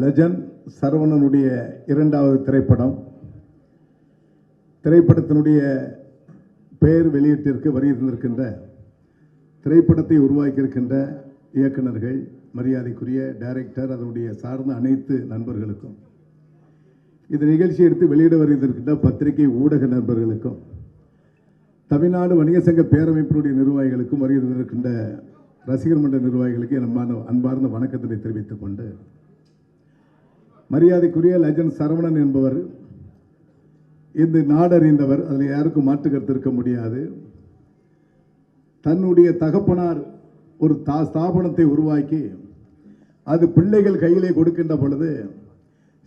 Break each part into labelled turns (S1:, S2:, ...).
S1: Legend சரவணனுடைய இரண்டாவது திரைப்படத்தினுடைய பெயர் வெளியீட்டிற்கு வருகின்றிருக்கின்ற திரைப்படத்தை உருவாக்கியிருக்கின்ற இயக்குநர்கள், மரியாதைக்குரிய டைரக்டர், அதனுடைய சார்ந்த அனைத்து நண்பர்களுக்கும், இந்த நிகழ்ச்சியை எடுத்து வெளியிட வருகின்ற பத்திரிகை ஊடக நண்பர்களுக்கும், தமிழ்நாடு வணிக சங்க பேரமைப்பினுடைய நிர்வாகிகளுக்கும், வருகின்ற ரசிகர் மன்ற நிர்வாகிகளுக்கு என் அன்பார்ந்த வணக்கத்தினை தெரிவித்துக் கொண்டு, மரியாதைக்குரிய லெஜண்ட் சரவணன் என்பவர் இந்த நாடறிந்தவர், அதில் யாருக்கும் மாற்று கருத்து இருக்க முடியாது. தன்னுடைய தகப்பனார் ஒரு ஸ்தாபனத்தை உருவாக்கி அது பிள்ளைகள் கையிலே கொடுக்கின்ற பொழுது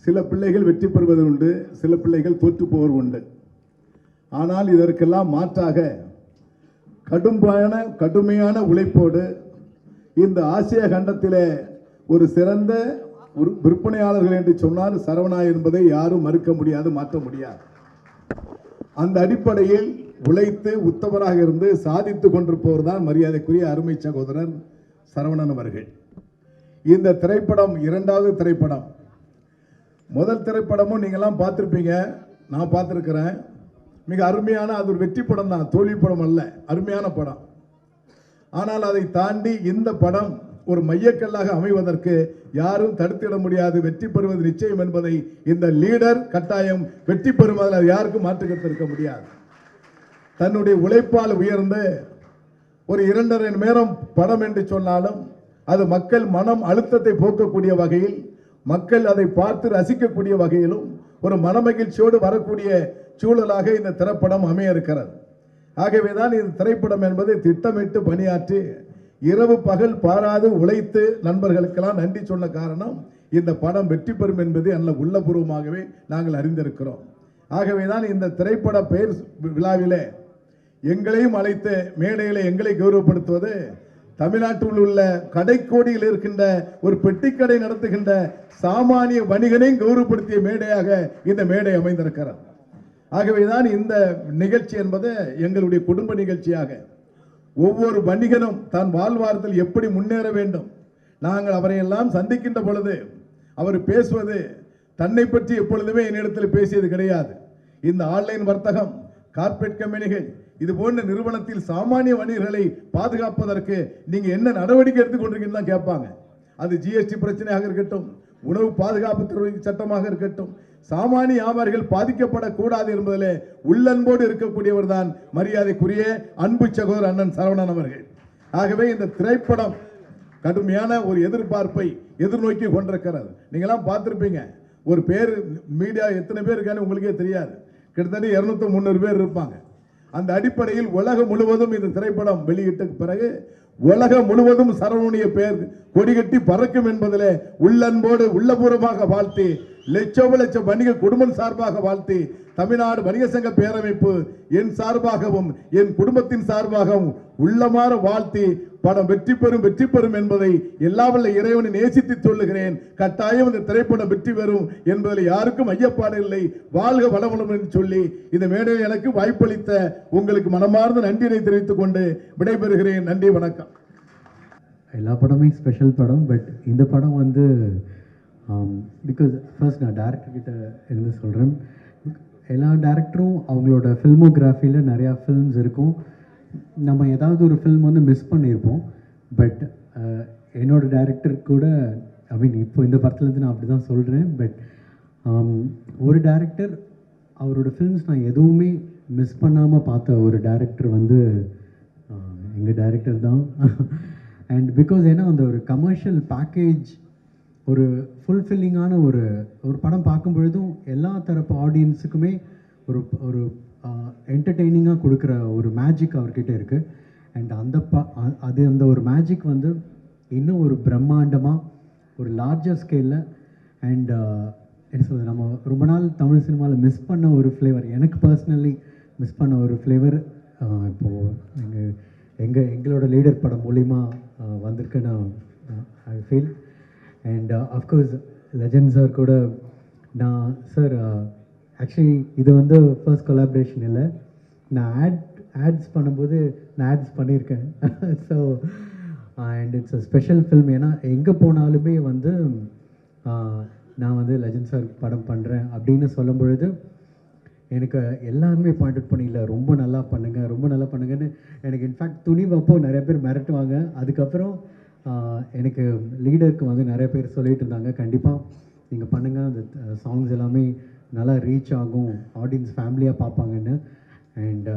S1: சில பிள்ளைகள் வெற்றி பெறுவது உண்டு, சில பிள்ளைகள் தோற்று போவது உண்டு. ஆனால் இதற்கெல்லாம் மாற்றாக கடுமையான உழைப்போடு இந்த ஆசிய கண்டத்திலே ஒரு சிறந்த விற்பனையாளர்கள் என்று சொன்னால் சரவணா என்பதை யாரும் மறுக்க முடியாது, மாற்ற முடியாது. அந்த அடிப்படையில் உழைத்து உத்தவராக இருந்து சாதித்துக் கொண்டிருப்பவர் தான் மரியாதைக்குரிய அருமை சகோதரர் சரவணன் அவர்கள். இந்த திரைப்படம் இரண்டாவது திரைப்படம். முதல் திரைப்படமும் நீங்கள்லாம் பார்த்துருப்பீங்க, நான் பார்த்துருக்கிறேன். மிக அருமையான, அது ஒரு வெற்றி படம் தான், தோல்வி படம் அல்ல, அருமையான படம். ஆனால் அதை தாண்டி இந்த படம் ஒரு மையக்கல்லாக அமைவதற்கு யாரும் தடுத்திட முடியாது. வெற்றி பெறுவது நிச்சயம் என்பதை இந்த லீடர் கட்டாயம் வெற்றி பெறுவதில் யாருக்கும் மாற்றுக்கருத்து இருக்க முடியாது. தன்னுடைய உழைப்பால் உயர்ந்து ஒரு 2.5 மணி நேரம் படம் என்று சொன்னாலும் அது மக்கள் மனம் அழுத்தத்தை போக்கக்கூடிய வகையில், மக்கள் அதை பார்த்து ரசிக்கக்கூடிய வகையிலும் ஒரு மனமகிழ்ச்சியோடு வரக்கூடிய சூழலாக இந்த திரைப்படம் அமைய இருக்கிறது. ஆகவேதான் இந்த திரைப்படம் என்பது திட்டமிட்டு பணியாற்றி இரவு பகல் பாராது உழைத்து நண்பர்களுக்கெல்லாம் நன்றி சொன்ன காரணம் இந்த படம் வெற்றி பெறும் என்பது நல்ல உள்ளபூர்வமாகவே நாங்கள் அறிந்திருக்கிறோம். ஆகவேதான் இந்த திரைப்பட பெயர் விழாவிலே எங்களையும் அழைத்து மேடையிலே எங்களை கௌரவப்படுத்துவது தமிழ்நாட்டில் உள்ள கடைக்கோடியில் இருக்கின்ற ஒரு பெட்டிக்கடை நடத்துகின்ற சாமானிய வணிகனையும் கௌரவப்படுத்திய மேடையாக இந்த மேடை அமைந்திருக்கிறது. ஆகவேதான் இந்த நிகழ்ச்சி என்பது எங்களுடைய குடும்ப நிகழ்ச்சியாக ஒவ்வொரு வணிகனும் தான் வாழ்வாரத்தில் எப்படி முன்னேற வேண்டும். நாங்கள் அவரையெல்லாம் சந்திக்கின்ற பொழுது அவர் பேசுவது தன்னை பற்றி எப்பொழுதுமே என்னிடத்தில் பேசியது கிடையாது. இந்த ஆன்லைன் வர்த்தகம், கார்ப்பரேட் கம்பெனிகள், இது போன்ற நிறுவனத்தில் சாமானிய வணிகர்களை பாதுகாப்பதற்கு நீங்க என்ன நடவடிக்கை எடுத்துக்கொண்டிருக்கீங்கன்னு கேட்பாங்க. அது ஜிஎஸ்டி பிரச்சனையாக இருக்கட்டும், உணவு பாதுகாப்பு துறை சட்டமாக இருக்கட்டும், சாமானிய வியாபாரிகள் பாதிக்கப்படக்கூடாது என்பதிலே உள்ளன்போடு இருக்கக்கூடியவர் தான் மரியாதைக்குரிய அன்பு சகோதரர் அண்ணன் சரவணன் அவர்கள். ஆகவே இந்த திரைப்படம் கடுமையான ஒரு எதிர்பார்ப்பை எதிர்நோக்கி கொண்டிருக்கிறது. நீங்களாம் பார்த்துருப்பீங்க. ஒரு பேர் மீடியா எத்தனை பேர் இருக்கான்னு உங்களுக்கே தெரியாது. கிட்டத்தட்ட 200-300 பேர் இருப்பாங்க. அந்த அடிப்படையில் உலகம் முழுவதும் இந்த திரைப்படம் வெளியிட்ட பிறகு உலகம் முழுவதும் சரவணனுடைய பெயர் கொடிகட்டி பறக்கும் என்பதிலே உள்ளன்போடு உள்ளபூர்வமாக வாழ்த்தி, லட்ச வணிக குடும்பம் சார்பாக வாழ்த்தி, தமிழ்நாடு வணிக சங்க பேரமைப்பு என் சார்பாகவும் என் குடும்பத்தின் சார்பாகவும் உள்ளமாற வாழ்த்தி படம் வெற்றி பெறும் என்பதை எல்லாவல்ல இறைவனை நேசித்து சொல்லுகிறேன். கட்டாயம் இந்த திரைப்படம் வெற்றி பெறும் என்பதில் யாருக்கும் ஐயப்பாடு இல்லை. வாழ்க வளமுடன் என்று சொல்லி இந்த மேடையில் எனக்கு வாய்ப்பளித்த உங்களுக்கு மனமார்ந்த நன்றியை தெரிவித்துக் கொண்டு விடைபெறுகிறேன். நன்றி, வணக்கம்.
S2: எல்லா படமே ஸ்பெஷல் படம். பட் இந்த படம் வந்து பிகாஸ் ஃபர்ஸ்ட் நான் டேரக்டர்கிட்ட இருந்து சொல்கிறேன். எல்லா டேரக்டரும் அவங்களோட ஃபில்மோகிராஃபியில் நிறையா ஃபில்ம்ஸ் இருக்கும். நம்ம ஏதாவது ஒரு ஃபில்ம் வந்து மிஸ் பண்ணியிருப்போம். பட் என்னோடய டேரக்டர் கூட இப்போ இந்த படத்துலேருந்து நான் அப்படி தான் சொல்கிறேன். பட் ஒரு டேரக்டர் அவரோட ஃபில்ம்ஸ் நான் எதுவுமே மிஸ் பண்ணாமல் பார்த்த ஒரு டேரக்டர் வந்து எங்கள் டேரக்டர் தான். அண்ட் பிகாஸ் ஏன்னா அந்த ஒரு கமர்ஷியல் பேக்கேஜ், ஒரு ஃபுல்ஃபில்லிங்கான ஒரு படம் பார்க்கும் பொழுதும் எல்லா தரப்பு ஆடியன்ஸுக்குமே ஒரு ஒரு என்டர்டெய்னிங்காக கொடுக்குற ஒரு மேஜிக் அவர்கிட்ட இருக்குது. அண்ட் அந்த ஒரு மேஜிக் வந்து இன்னும் ஒரு பிரம்மாண்டமாக ஒரு லார்ஜர் ஸ்கேலில் அண்ட் என்ன சொல்கிறது, நம்ம ரொம்ப நாள் தமிழ் சினிமாவில் மிஸ் பண்ண ஒரு ஃப்ளேவர், எனக்கு பர்சனலி மிஸ் பண்ண ஒரு ஃப்ளேவர் இப்போது எங்களோட லீடர் படம் மூலிமா வந்திருக்குன்னு I feel. And of course legend sir கூட நான் சார் ஆக்சுவலி இது வந்து ஃபர்ஸ்ட் கொலாபரேஷன் இல்லை. நான் ஆட்ஸ் பண்ணும்போது நான் ஆட்ஸ் பண்ணியிருக்கேன். So and it's a special film. ஏன்னா எங்கே போனாலுமே வந்து நான் வந்து லெஜண்ட் சார் படம் பண்ணுறேன் அப்படின்னு சொல்லும் பொழுது எனக்கு எல்லாருமே பாயிண்ட் அவுட் பண்ணி இல்லை ரொம்ப நல்லா பண்ணுங்கள் ரொம்ப நல்லா பண்ணுங்கன்னு எனக்கு இன்ஃபேக்ட் துணிவப்போ நிறைய பேர் மிரட்டுவாங்க. அதுக்கப்புறம் எனக்கு லீடருக்கு வந்து நிறைய பேர் சொல்லிட்டு இருந்தாங்க கண்டிப்பாக நீங்கள் பண்ணுங்கள், அந்த சாங்ஸ் எல்லாமே நல்லா ரீச் ஆகும், ஆடியன்ஸ் ஃபேமிலியாக பார்ப்பாங்கன்னு. அண்ட்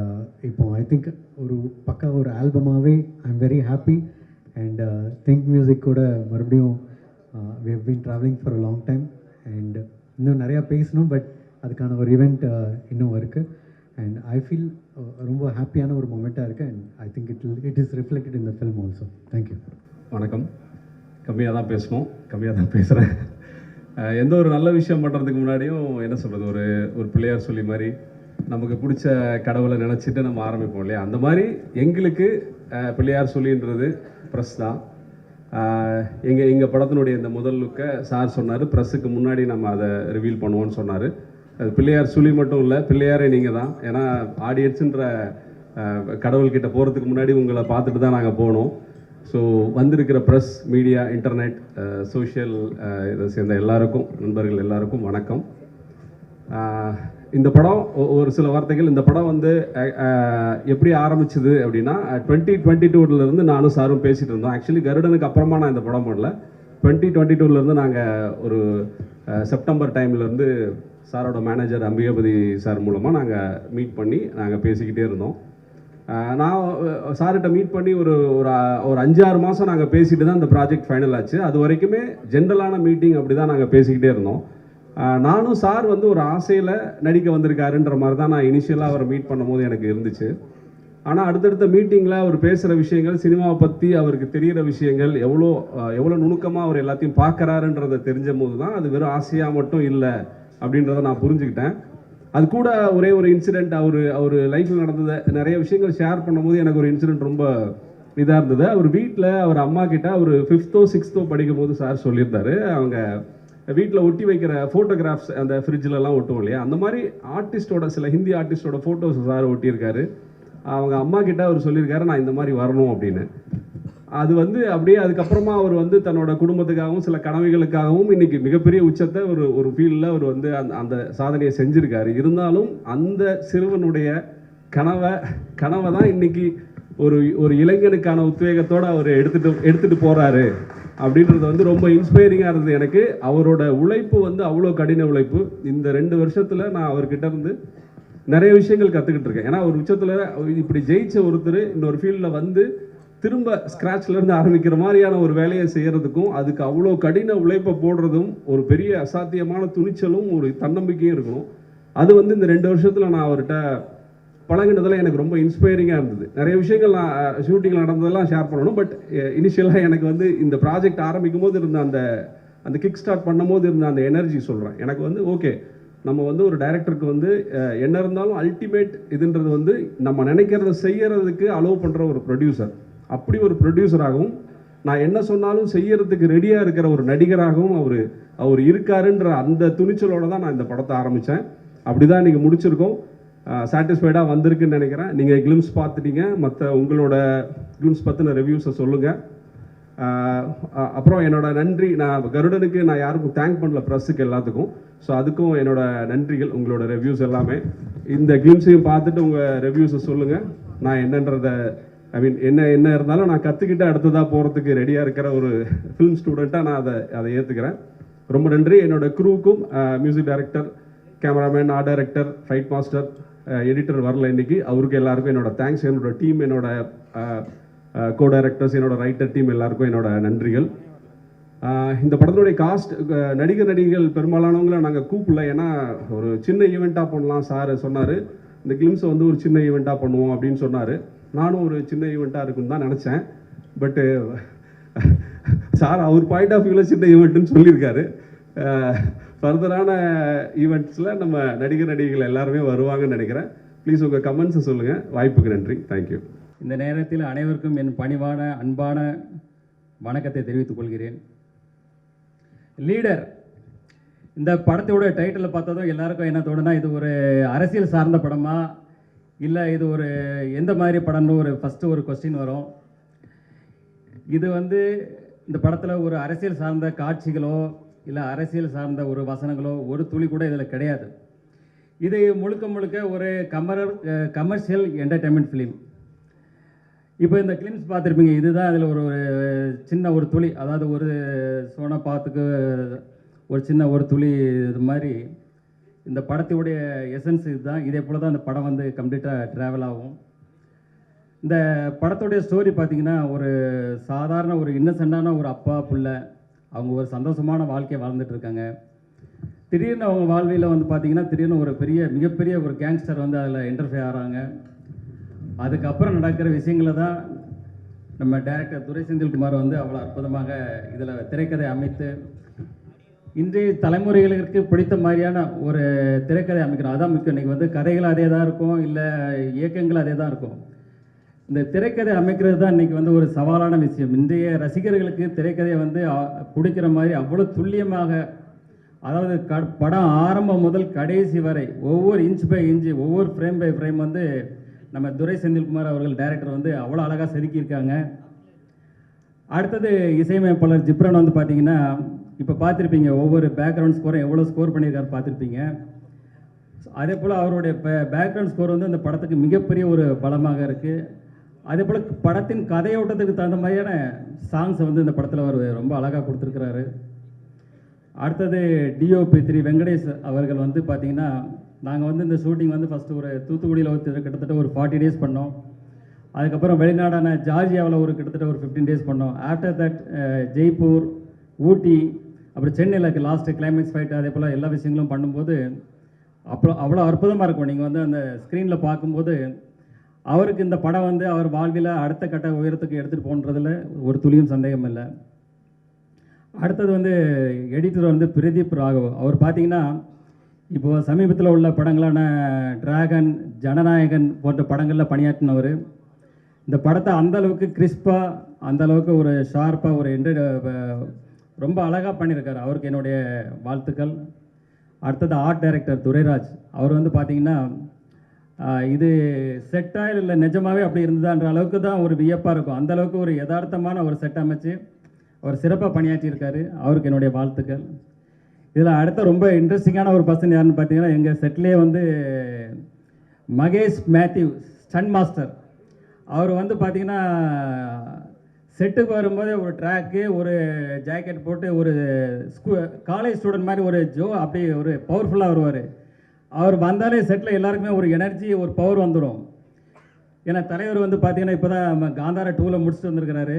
S2: இப்போ ஐ திங்க் ஒரு பக்கா ஒரு ஆல்பமாகவே I am very happy. And think music கூட மறுபடியும் we have been travelling for a long time and இன்னும் நிறையா பேசணும், பட் அதுக்கான ஒரு ஈவெண்ட் இன்னும் இருக்குது. அண்ட் ஐ ஃபீல் ரொம்ப ஹாப்பியான ஒரு மொமெண்ட்டாக இருக்குது. And I think it is reflected in the film also. Thank you.
S3: வணக்கம். கம்மியாக தான் பேசணும், கம்மியாக தான் பேசுகிறேன். எந்த ஒரு நல்ல விஷயம் பண்ணுறதுக்கு முன்னாடியும் என்ன சொல்கிறது, ஒரு பிள்ளையார் சொல்லி மாதிரி நமக்கு பிடிச்ச கடவுளை நினச்சிட்டு நம்ம ஆரம்பிப்போம் இல்லையா, அந்த மாதிரி எங்களுக்கு பிள்ளையார் சொல்லின்றது ப்ரெஸ் தான். எங்கள் படத்தினுடைய இந்த முதல் லுக்கை சார் சொன்னார், ப்ரெஸ்ஸுக்கு முன்னாடி நம்ம அதை ரிவீல் பண்ணுவோன்னு சொன்னார். அது பிள்ளையார் சொல்லி மட்டும் இல்லை, பிள்ளையாரே நீங்கள் தான். ஏன்னா ஆடியன்ஸுன்ற கடவுள்கிட்ட போகிறதுக்கு முன்னாடி உங்களை பார்த்துட்டு தான் நாங்கள் போனோம். ஸோ வந்திருக்கிற ப்ரெஸ், மீடியா, இன்டர்நெட், சோஷியல் இதை சேர்ந்த எல்லாருக்கும், நண்பர்கள் எல்லாருக்கும் வணக்கம். இந்த படம் ஒரு சில வார்த்தைகள். இந்த படம் வந்து எப்படி ஆரம்பிச்சது அப்படின்னா 2022 நானும் சாரும் பேசிகிட்டு இருந்தோம். ஆக்சுவலி கருடனுக்கு அப்புறமா நான் இந்த படம் பண்ணல. 2022 நாங்கள் ஒரு செப்டம்பர் டைம்லேருந்து சாரோட மேனேஜர் அம்பிகாபதி சார் மூலமாக நாங்கள் மீட் பண்ணி நாங்கள் பேசிக்கிட்டே இருந்தோம். நான் சார்கிட்ட மீட் பண்ணி ஒரு 5-6 மாதம் நாங்கள் பேசிட்டு தான் இந்த ப்ராஜெக்ட் ஃபைனல் ஆச்சு. அது வரைக்குமே ஜென்ரலான மீட்டிங் அப்படி தான் நாங்கள் பேசிக்கிட்டே இருந்தோம். நானும் சார் வந்து ஒரு ஆசையில் நடிக்க வந்திருக்காருன்ற மாதிரி தான் நான் இனிஷியலாக அவரை மீட் பண்ணும்போது எனக்கு இருந்துச்சு. ஆனால் அடுத்தடுத்த மீட்டிங்கில் அவர் பேசுகிற விஷயங்கள், சினிமாவை பற்றி அவருக்கு தெரிகிற விஷயங்கள், எவ்வளோ நுணுக்கமாக அவர் எல்லாத்தையும் பார்க்குறாருன்றதை தெரிஞ்ச போது தான் அது வெறும் ஆசையாக மட்டும் இல்லை அப்படின்றத நான் புரிஞ்சுக்கிட்டேன். அது கூட ஒரே ஒரு இன்சிடெண்ட், அவர் லைஃப்பில் நடந்ததை நிறைய விஷயங்கள் ஷேர் பண்ணும்போது எனக்கு ஒரு இன்சிடெண்ட் ரொம்ப இதாக இருந்தது. அவர் வீட்டில் அவர் அம்மா கிட்ட அவர் 5th 6th படிக்கும் போது சார் சொல்லியிருந்தாரு, அவங்க வீட்டில் ஒட்டி வைக்கிற ஃபோட்டோகிராஃப்ஸ் அந்த ஃப்ரிட்ஜிலலாம் ஒட்டுவோம் இல்லையா, அந்த மாதிரி ஆர்டிஸ்டோட, சில ஹிந்தி ஆர்டிஸ்டோட ஃபோட்டோஸ் சார் ஒட்டியிருக்காரு. அவங்க அம்மா கிட்ட அவர் சொல்லியிருக்காரு நான் இந்த மாதிரி வரணும் அப்படின்னு. அது வந்து அப்படியே அதுக்கப்புறமா அவர் வந்து தன்னோட குடும்பத்துக்காகவும் சில கனவுகளுக்காகவும் இன்னைக்கு மிகப்பெரிய உச்சத்தை ஒரு ஃபீல்டில் அவர் வந்து அந்த சாதனையை செஞ்சுருக்காரு. இருந்தாலும் அந்த சிறுவனுடைய கனவை தான் இன்னைக்கு ஒரு இளைஞனுக்கான உத்வேகத்தோடு அவர் எடுத்துட்டு போகிறாரு அப்படின்றது வந்து ரொம்ப இன்ஸ்பைரிங்காக இருந்தது எனக்கு. அவரோட உழைப்பு வந்து அவ்வளோ கடின உழைப்பு. இந்த 2 வருஷத்தில் நான் அவர்கிட்ட இருந்து நிறைய விஷயங்கள் கற்றுக்கிட்டு இருக்கேன். ஏன்னா ஒரு உச்சத்தில் இப்படி ஜெயிச்ச ஒருத்தர் இன்னொரு ஃபீல்டில் வந்து திரும்ப ஸ்க்ராட்ச்லேருந்து ஆரம்பிக்கிற மாதிரியான ஒரு வேலையை செய்கிறதுக்கும், அதுக்கு அவ்வளோ கடின உழைப்பை போடுறதும், ஒரு பெரிய அசாத்தியமான துணிச்சலும் ஒரு தன்னம்பிக்கையும் இருக்கணும். அது வந்து இந்த 2 வருஷத்தில் நான் அவர்கிட்ட பழகினதில் எனக்கு ரொம்ப இன்ஸ்பைரிங்காக இருந்தது. நிறைய விஷயங்கள் நான் ஷூட்டிங்கில் நடந்ததெல்லாம் ஷேர் பண்ணணும். பட் இனிஷியலாக எனக்கு வந்து இந்த ப்ராஜெக்ட் ஆரம்பிக்கும் போது இருந்த அந்த கிக் ஸ்டார்ட் பண்ணும் போது இருந்த அந்த எனர்ஜி சொல்கிறேன். எனக்கு வந்து ஓகே, நம்ம வந்து ஒரு டைரக்டருக்கு வந்து என்ன இருந்தாலும் அல்டிமேட் இதுன்றது வந்து நம்ம நினைக்கிறத செய்யறதுக்கு அலோவ் பண்ணுற ஒரு ப்ரொடியூசர். அப்படி ஒரு ப்ரொடியூசராகவும் நான் என்ன சொன்னாலும் செய்யறதுக்கு ரெடியாக இருக்கிற ஒரு நடிகராகவும் அவர் இருக்காருன்ற அந்த துணிச்சலோடு தான் நான் இந்த படத்தை ஆரம்பித்தேன். அப்படி தான் இன்றைக்கி முடிச்சிருக்கோம். சாட்டிஸ்ஃபைடாக வந்திருக்குன்னு நினைக்கிறேன். நீங்கள் கிளிம்ஸ் பார்த்துட்டீங்க, மற்ற உங்களோட கிளிம்ஸ் பற்றின ரிவ்யூஸை சொல்லுங்கள். அப்புறம் என்னோட நன்றி, நான் கருடனுக்கு நான் யாருக்கும் தேங்க் பண்ணல, ப்ரெஸ்ஸுக்கு எல்லாத்துக்கும். ஸோ அதுக்கும் என்னோட நன்றிகள். உங்களோட ரிவ்யூஸ் எல்லாமே இந்த கிளிம்ஸையும் பார்த்துட்டு உங்கள் ரிவ்யூஸை சொல்லுங்கள். நான் என்னன்றதை என்ன இருந்தாலும் நான் கற்றுக்கிட்டு அடுத்ததாக போகிறதுக்கு ரெடியாக இருக்கிற ஒரு ஃபிலிம் ஸ்டூடெண்ட்டாக நான் அதை ஏற்றுக்கிறேன். ரொம்ப நன்றி. என்னோட க்ரூவுக்கும், music director, cameraman, art director, fight master, editor வரல இன்னைக்கு, அவருக்கு எல்லாருக்கும் என்னோட தேங்க்ஸ். என்னோட டீம், என்னோட கோ டைரக்டர்ஸ், என்னோட ரைட்டர் டீம் எல்லாருக்கும் என்னோட நன்றிகள். இந்த படத்தினுடைய காஸ்ட், நடிகர்கள் பெரும்பாலானவங்களை நாங்கள் கூப்பிடல. ஏன்னா ஒரு சின்ன ஈவெண்ட்டாக பண்ணலாம் சார் சொன்னார். இந்த கிளிம்ஸை வந்து ஒரு சின்ன ஈவெண்ட்டாக பண்ணுவோம் அப்படின்னு சொன்னார். நானும் ஒரு சின்ன ஈவெண்ட்டாக இருக்குன்னு தான் நினச்சேன். பட்டு சார் அவர் பாயிண்ட் ஆஃப் வியூவில் சின்ன ஈவெண்ட்டுன்னு சொல்லியிருக்காரு. ஃபர்தரான ஈவெண்ட்ஸில் நம்ம நடிகர்கள் எல்லாருமே வருவாங்கன்னு நினைக்கிறேன். ப்ளீஸ் உங்கள் கமெண்ட்ஸை சொல்லுங்கள். வாய்ப்புக்கு நன்றி. தேங்க்யூ.
S4: இந்த நேரத்தில் அனைவருக்கும் என் பணிவான அன்பான வணக்கத்தை தெரிவித்துக் கொள்கிறேன். லீடர் இந்த படத்தோட டைட்டில் பார்த்ததும் எல்லாருக்கும் என்ன தோணுனா, இது ஒரு அரசியல் சார்ந்த படமா இல்லை இது ஒரு எந்த மாதிரி படம்னு ஃபஸ்ட்டு ஒரு கொஸ்டின் வரும். இது வந்து இந்த படத்தில் ஒரு அரசியல் சார்ந்த காட்சிகளோ இல்லை அரசியல் சார்ந்த ஒரு வசனங்களோ ஒரு துளி கூட இதில் கிடையாது. இது முழுக்க முழுக்க ஒரு கமர்ஷியல் என்டர்டைன்மெண்ட் ஃபிலிம். இப்போ இந்த கிளிம்ஸ் பார்த்துருப்பீங்க, இதுதான் அதில் ஒரு சின்ன ஒரு துளி, அதாவது ஒரு சோனா பாத்துக்கு ஒரு சின்ன ஒரு துளி இது மாதிரி இந்த படத்துடைய எசன்ஸ் இதுதான். இதே போல் தான் இந்த படம் வந்து கம்ப்ளீட்டாக ட்ராவல் ஆகும். இந்த படத்துடைய ஸ்டோரி பார்த்தீங்கன்னா, ஒரு சாதாரண ஒரு இன்னசென்டான ஒரு அப்பா பிள்ளை, அவங்க ஒரு சந்தோஷமான வாழ்க்கையை வாழ்ந்துட்டு இருக்காங்க. திடீர்னு அவங்க வாழ்வியில் வந்து பார்த்தீங்கன்னா, திடீர்னு ஒரு மிகப்பெரிய ஒரு கேங்ஸ்டர் வந்து அதில் இன்டர்ஃபியர் ஆகிறாங்க. அதுக்கப்புறம் நடக்கிற விஷயங்களை தான் நம்ம டைரக்டர் துரை செந்தில்குமார் வந்து அவ்வளோ அற்புதமாக இதில் திரைக்கதை அமைத்து இன்றைய தலைமுறைகளுக்கு பிடித்த மாதிரியான ஒரு திரைக்கதை அமைக்கணும். அதான் முக்கியம். இன்றைக்கி வந்து கதைகள் அதே தான் இருக்கும், இல்லை இயக்கங்கள் அதே தான் இருக்கும். இந்த திரைக்கதை அமைக்கிறது தான் இன்றைக்கி வந்து ஒரு சவாலான விஷயம். இன்றைய ரசிகர்களுக்கு திரைக்கதையை வந்து பிடிக்கிற மாதிரி அவ்வளோ துல்லியமாக, அதாவது படம் ஆரம்பம் முதல் கடைசி வரை ஒவ்வொரு இன்ச் பை இன்ச்சு, ஒவ்வொரு ஃப்ரேம் பை ஃப்ரேம் வந்து நம்ம துரை செந்தில்குமார் அவர்கள் டைரக்டர் வந்து அவ்வளோ அழகாக செதுக்கியிருக்காங்க. அடுத்தது இசையமைப்பாளர் ஜிப்ரான் வந்து பார்த்தீங்கன்னா, இப்போ பார்த்துருப்பீங்க ஒவ்வொரு பேக்ரவுண்ட் ஸ்கோரும் எவ்வளோ ஸ்கோர் பண்ணியிருக்காரு பார்த்துருப்பீங்க. அதே போல் அவருடைய பேக்ரவுண்ட் ஸ்கோர் வந்து அந்த படத்துக்கு மிகப்பெரிய ஒரு பலமாக இருக்குது. அதே போல் படத்தின் கதையோட்டத்துக்கு தகுந்த மாதிரியான சாங்ஸை வந்து இந்த படத்தில் அவர் ரொம்ப அழகாக கொடுத்துருக்கிறாரு. அடுத்தது டிஓபி திரு வெங்கடேஷ் அவர்கள் வந்து பார்த்திங்கன்னா, நாங்கள் வந்து இந்த ஷூட்டிங் வந்து ஃபஸ்ட்டு ஒரு தூத்துக்குடியில் கிட்டத்தட்ட ஒரு 40 days பண்ணோம். அதுக்கப்புறம் வெளிநாடான ஜார்ஜியாவில் ஒரு கிட்டத்தட்ட ஒரு 15 days பண்ணோம். ஆஃப்டர் தட் ஜெய்ப்பூர், ஊட்டி, அப்புறம் சென்னையில் லாஸ்ட்டு கிளைமேக்ஸ் ஃபைட், அதே போல் எல்லா விஷயங்களும் பண்ணும்போது அப்புறம் அவ்வளோ அற்புதமாக இருக்கும். நீங்கள் வந்து அந்த ஸ்க்ரீனில் பார்க்கும்போது அவருக்கு இந்த படம் வந்து அவர் வாழ்வில் அடுத்த கட்ட உயரத்துக்கு எடுத்துகிட்டு போன்றதில் ஒரு துளியும் சந்தேகம் இல்லை. அடுத்தது வந்து எடிட்டர் வந்து பிரதீப் ராகவ். அவர் பார்த்தீங்கன்னா, இப்போது சமீபத்தில் உள்ள படங்களான டிராகன், ஜனநாயகன் போன்ற படங்களில் பணியாற்றினவர். இந்த படத்தை அந்தளவுக்கு கிறிஸ்பாக, அந்தளவுக்கு ஒரு ஷார்ப்பாக ஒரு ரொம்ப அழகாக பண்ணியிருக்காரு. அவருக்கு என்னுடைய வாழ்த்துக்கள். அடுத்தது ஆர்ட் டைரக்டர் துரைராஜ். அவர் வந்து பார்த்திங்கன்னா, இது செட்டாக இல்லை நிஜமாகவே அப்படி இருந்ததான்ற அளவுக்கு தான் ஒரு வியப்பாக இருக்கும். அந்தளவுக்கு ஒரு யதார்த்தமான ஒரு செட் அமைச்சு அவர் சிறப்பாக பணியாற்றியிருக்காரு. அவருக்கு என்னுடைய வாழ்த்துக்கள். இதில் அடுத்த ரொம்ப இன்ட்ரெஸ்டிங்கான ஒரு பர்சன் யாருன்னு பார்த்தீங்கன்னா, எங்கள் செட்லேயே வந்து மகேஷ் மேத்யூ ஸ்டன் மாஸ்டர். அவர் வந்து பார்த்திங்கன்னா, செட்டுக்கு வரும்போது ஒரு ட்ராக்கு, ஒரு ஜாக்கெட் போட்டு ஒரு காலேஜ் ஸ்டூடெண்ட் மாதிரி ஒரு அப்படி ஒரு பவர்ஃபுல்லாக வருவார். அவர் வந்தாலே செட்டில் எல்லாருக்குமே ஒரு எனர்ஜி, ஒரு பவர் வந்துடும். ஏன்னா தலைவர் வந்து பார்த்தீங்கன்னா, இப்போ தான் காந்தாரா 2 முடிச்சுட்டு வந்திருக்கிறாரு.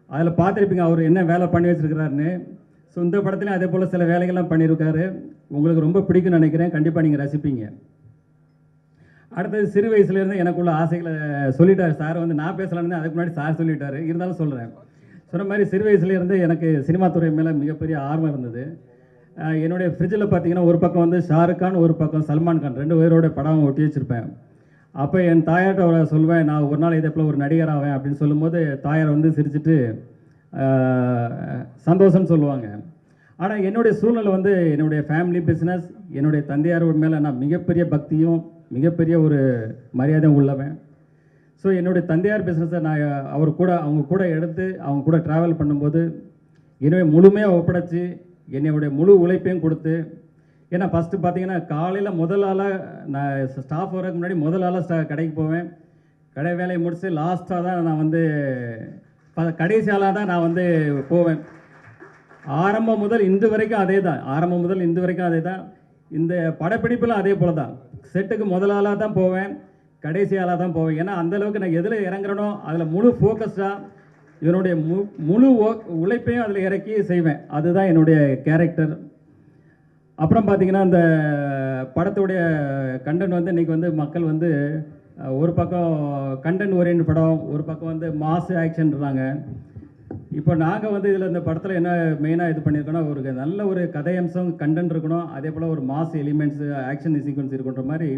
S4: அதில் பார்த்துருப்பீங்க அவர் என்ன வேலை பண்ணி வச்சுருக்கிறாருன்னு. ஸோ இந்த படத்துலையும் அதே போல் சில வேலைகள்லாம் பண்ணியிருக்காரு. உங்களுக்கு ரொம்ப பிடிக்கும்னு நினைக்கிறேன். கண்டிப்பாக நீங்கள் ரசிப்பீங்க. அடுத்தது சிறு வயசுலேருந்து எனக்குள்ள ஆசைகளை சொல்லிட்டார் சார். வந்து நான் பேசலான்னு அதுக்கு முன்னாடி சார் சொல்லிட்டார், இருந்தாலும் சொல்கிறேன். சொன்ன மாதிரி சிறு வயசுலேருந்து எனக்கு சினிமா துறை மேலே மிகப்பெரிய ஆர்வம் இருந்தது. என்னுடைய ஃப்ரிட்ஜில் பார்த்தீங்கன்னா, ஒரு பக்கம் வந்து ஷாருக் கான், ஒரு பக்கம் சல்மான் கான், 2 பேரோட படம் ஒட்டி வச்சுருப்பேன். அப்போ என் தாயார்கிட்ட அவரை சொல்வேன், நான் ஒரு நாள் இதே போல் ஒரு நடிகர் ஆவேன் அப்படின்னு சொல்லும்போது தாயார் வந்து சிரிச்சுட்டு சந்தோஷம்னு சொல்லுவாங்க. ஆனால் என்னுடைய சூழ்நிலை வந்து என்னுடைய ஃபேமிலி பிஸ்னஸ், என்னுடைய தந்தையார் மேலே நான் மிகப்பெரிய பக்தியும் மிகப்பெரிய ஒரு மரியாதையும் உள்ளவன். ஸோ என்னுடைய தந்தையார் பிஸ்னஸை நான் அவங்க கூட எடுத்து அவங்க கூட ட்ராவல் பண்ணும்போது எனவே முழுமையாக ஒப்படைச்சி என்னுடைய முழு உழைப்பையும் கொடுத்து, ஏன்னா ஃபஸ்ட்டு பார்த்தீங்கன்னா காலையில் முதல் ஆளாக நான் ஸ்டாஃப் வரதுக்கு முன்னாடி முதல் ஆளாக கடைக்கு போவேன். கடை வேலையை முடித்து லாஸ்ட்டாக தான் நான் வந்து கடைசி ஆளாக தான் நான் வந்து போவேன். ஆரம்பம் முதல் இன்று வரைக்கும் அதே தான். இந்த படப்பிடிப்பில் அதே போல் தான். செட்டுக்கு முதல் ஆளாக தான் போவேன், கடைசி ஆளாக தான் போவேன். ஏன்னா அந்தளவுக்கு நான் எதில் இறங்குறனோ அதில் முழு ஃபோக்கஸ்டாக இதனுடைய முழு உழைப்பையும் அதில் இறக்கி செய்வேன். அதுதான் என்னுடைய கேரக்டர். அப்புறம் பார்த்திங்கன்னா, இந்த படத்துடைய கண்டென்ட் வந்து இன்றைக்கி வந்து மக்கள் வந்து ஒரு பக்கம் கண்டென்ட் ஓரியன்ட் படம், ஒரு பக்கம் வந்து மாஸ் ஆக்ஷன்றாங்க. இப்போ நாங்கள் வந்து இதில் இந்த படத்தில் என்ன மெயினாக இது பண்ணியிருக்கோன்னா, ஒரு நல்ல ஒரு கதையம்சம் கண்டென்ட் இருக்கணும், அதே போல் ஒரு மாஸ் எலிமெண்ட்ஸு ஆக்ஷன் சீக்வன்ஸ் இருக்குன்ற மாதிரி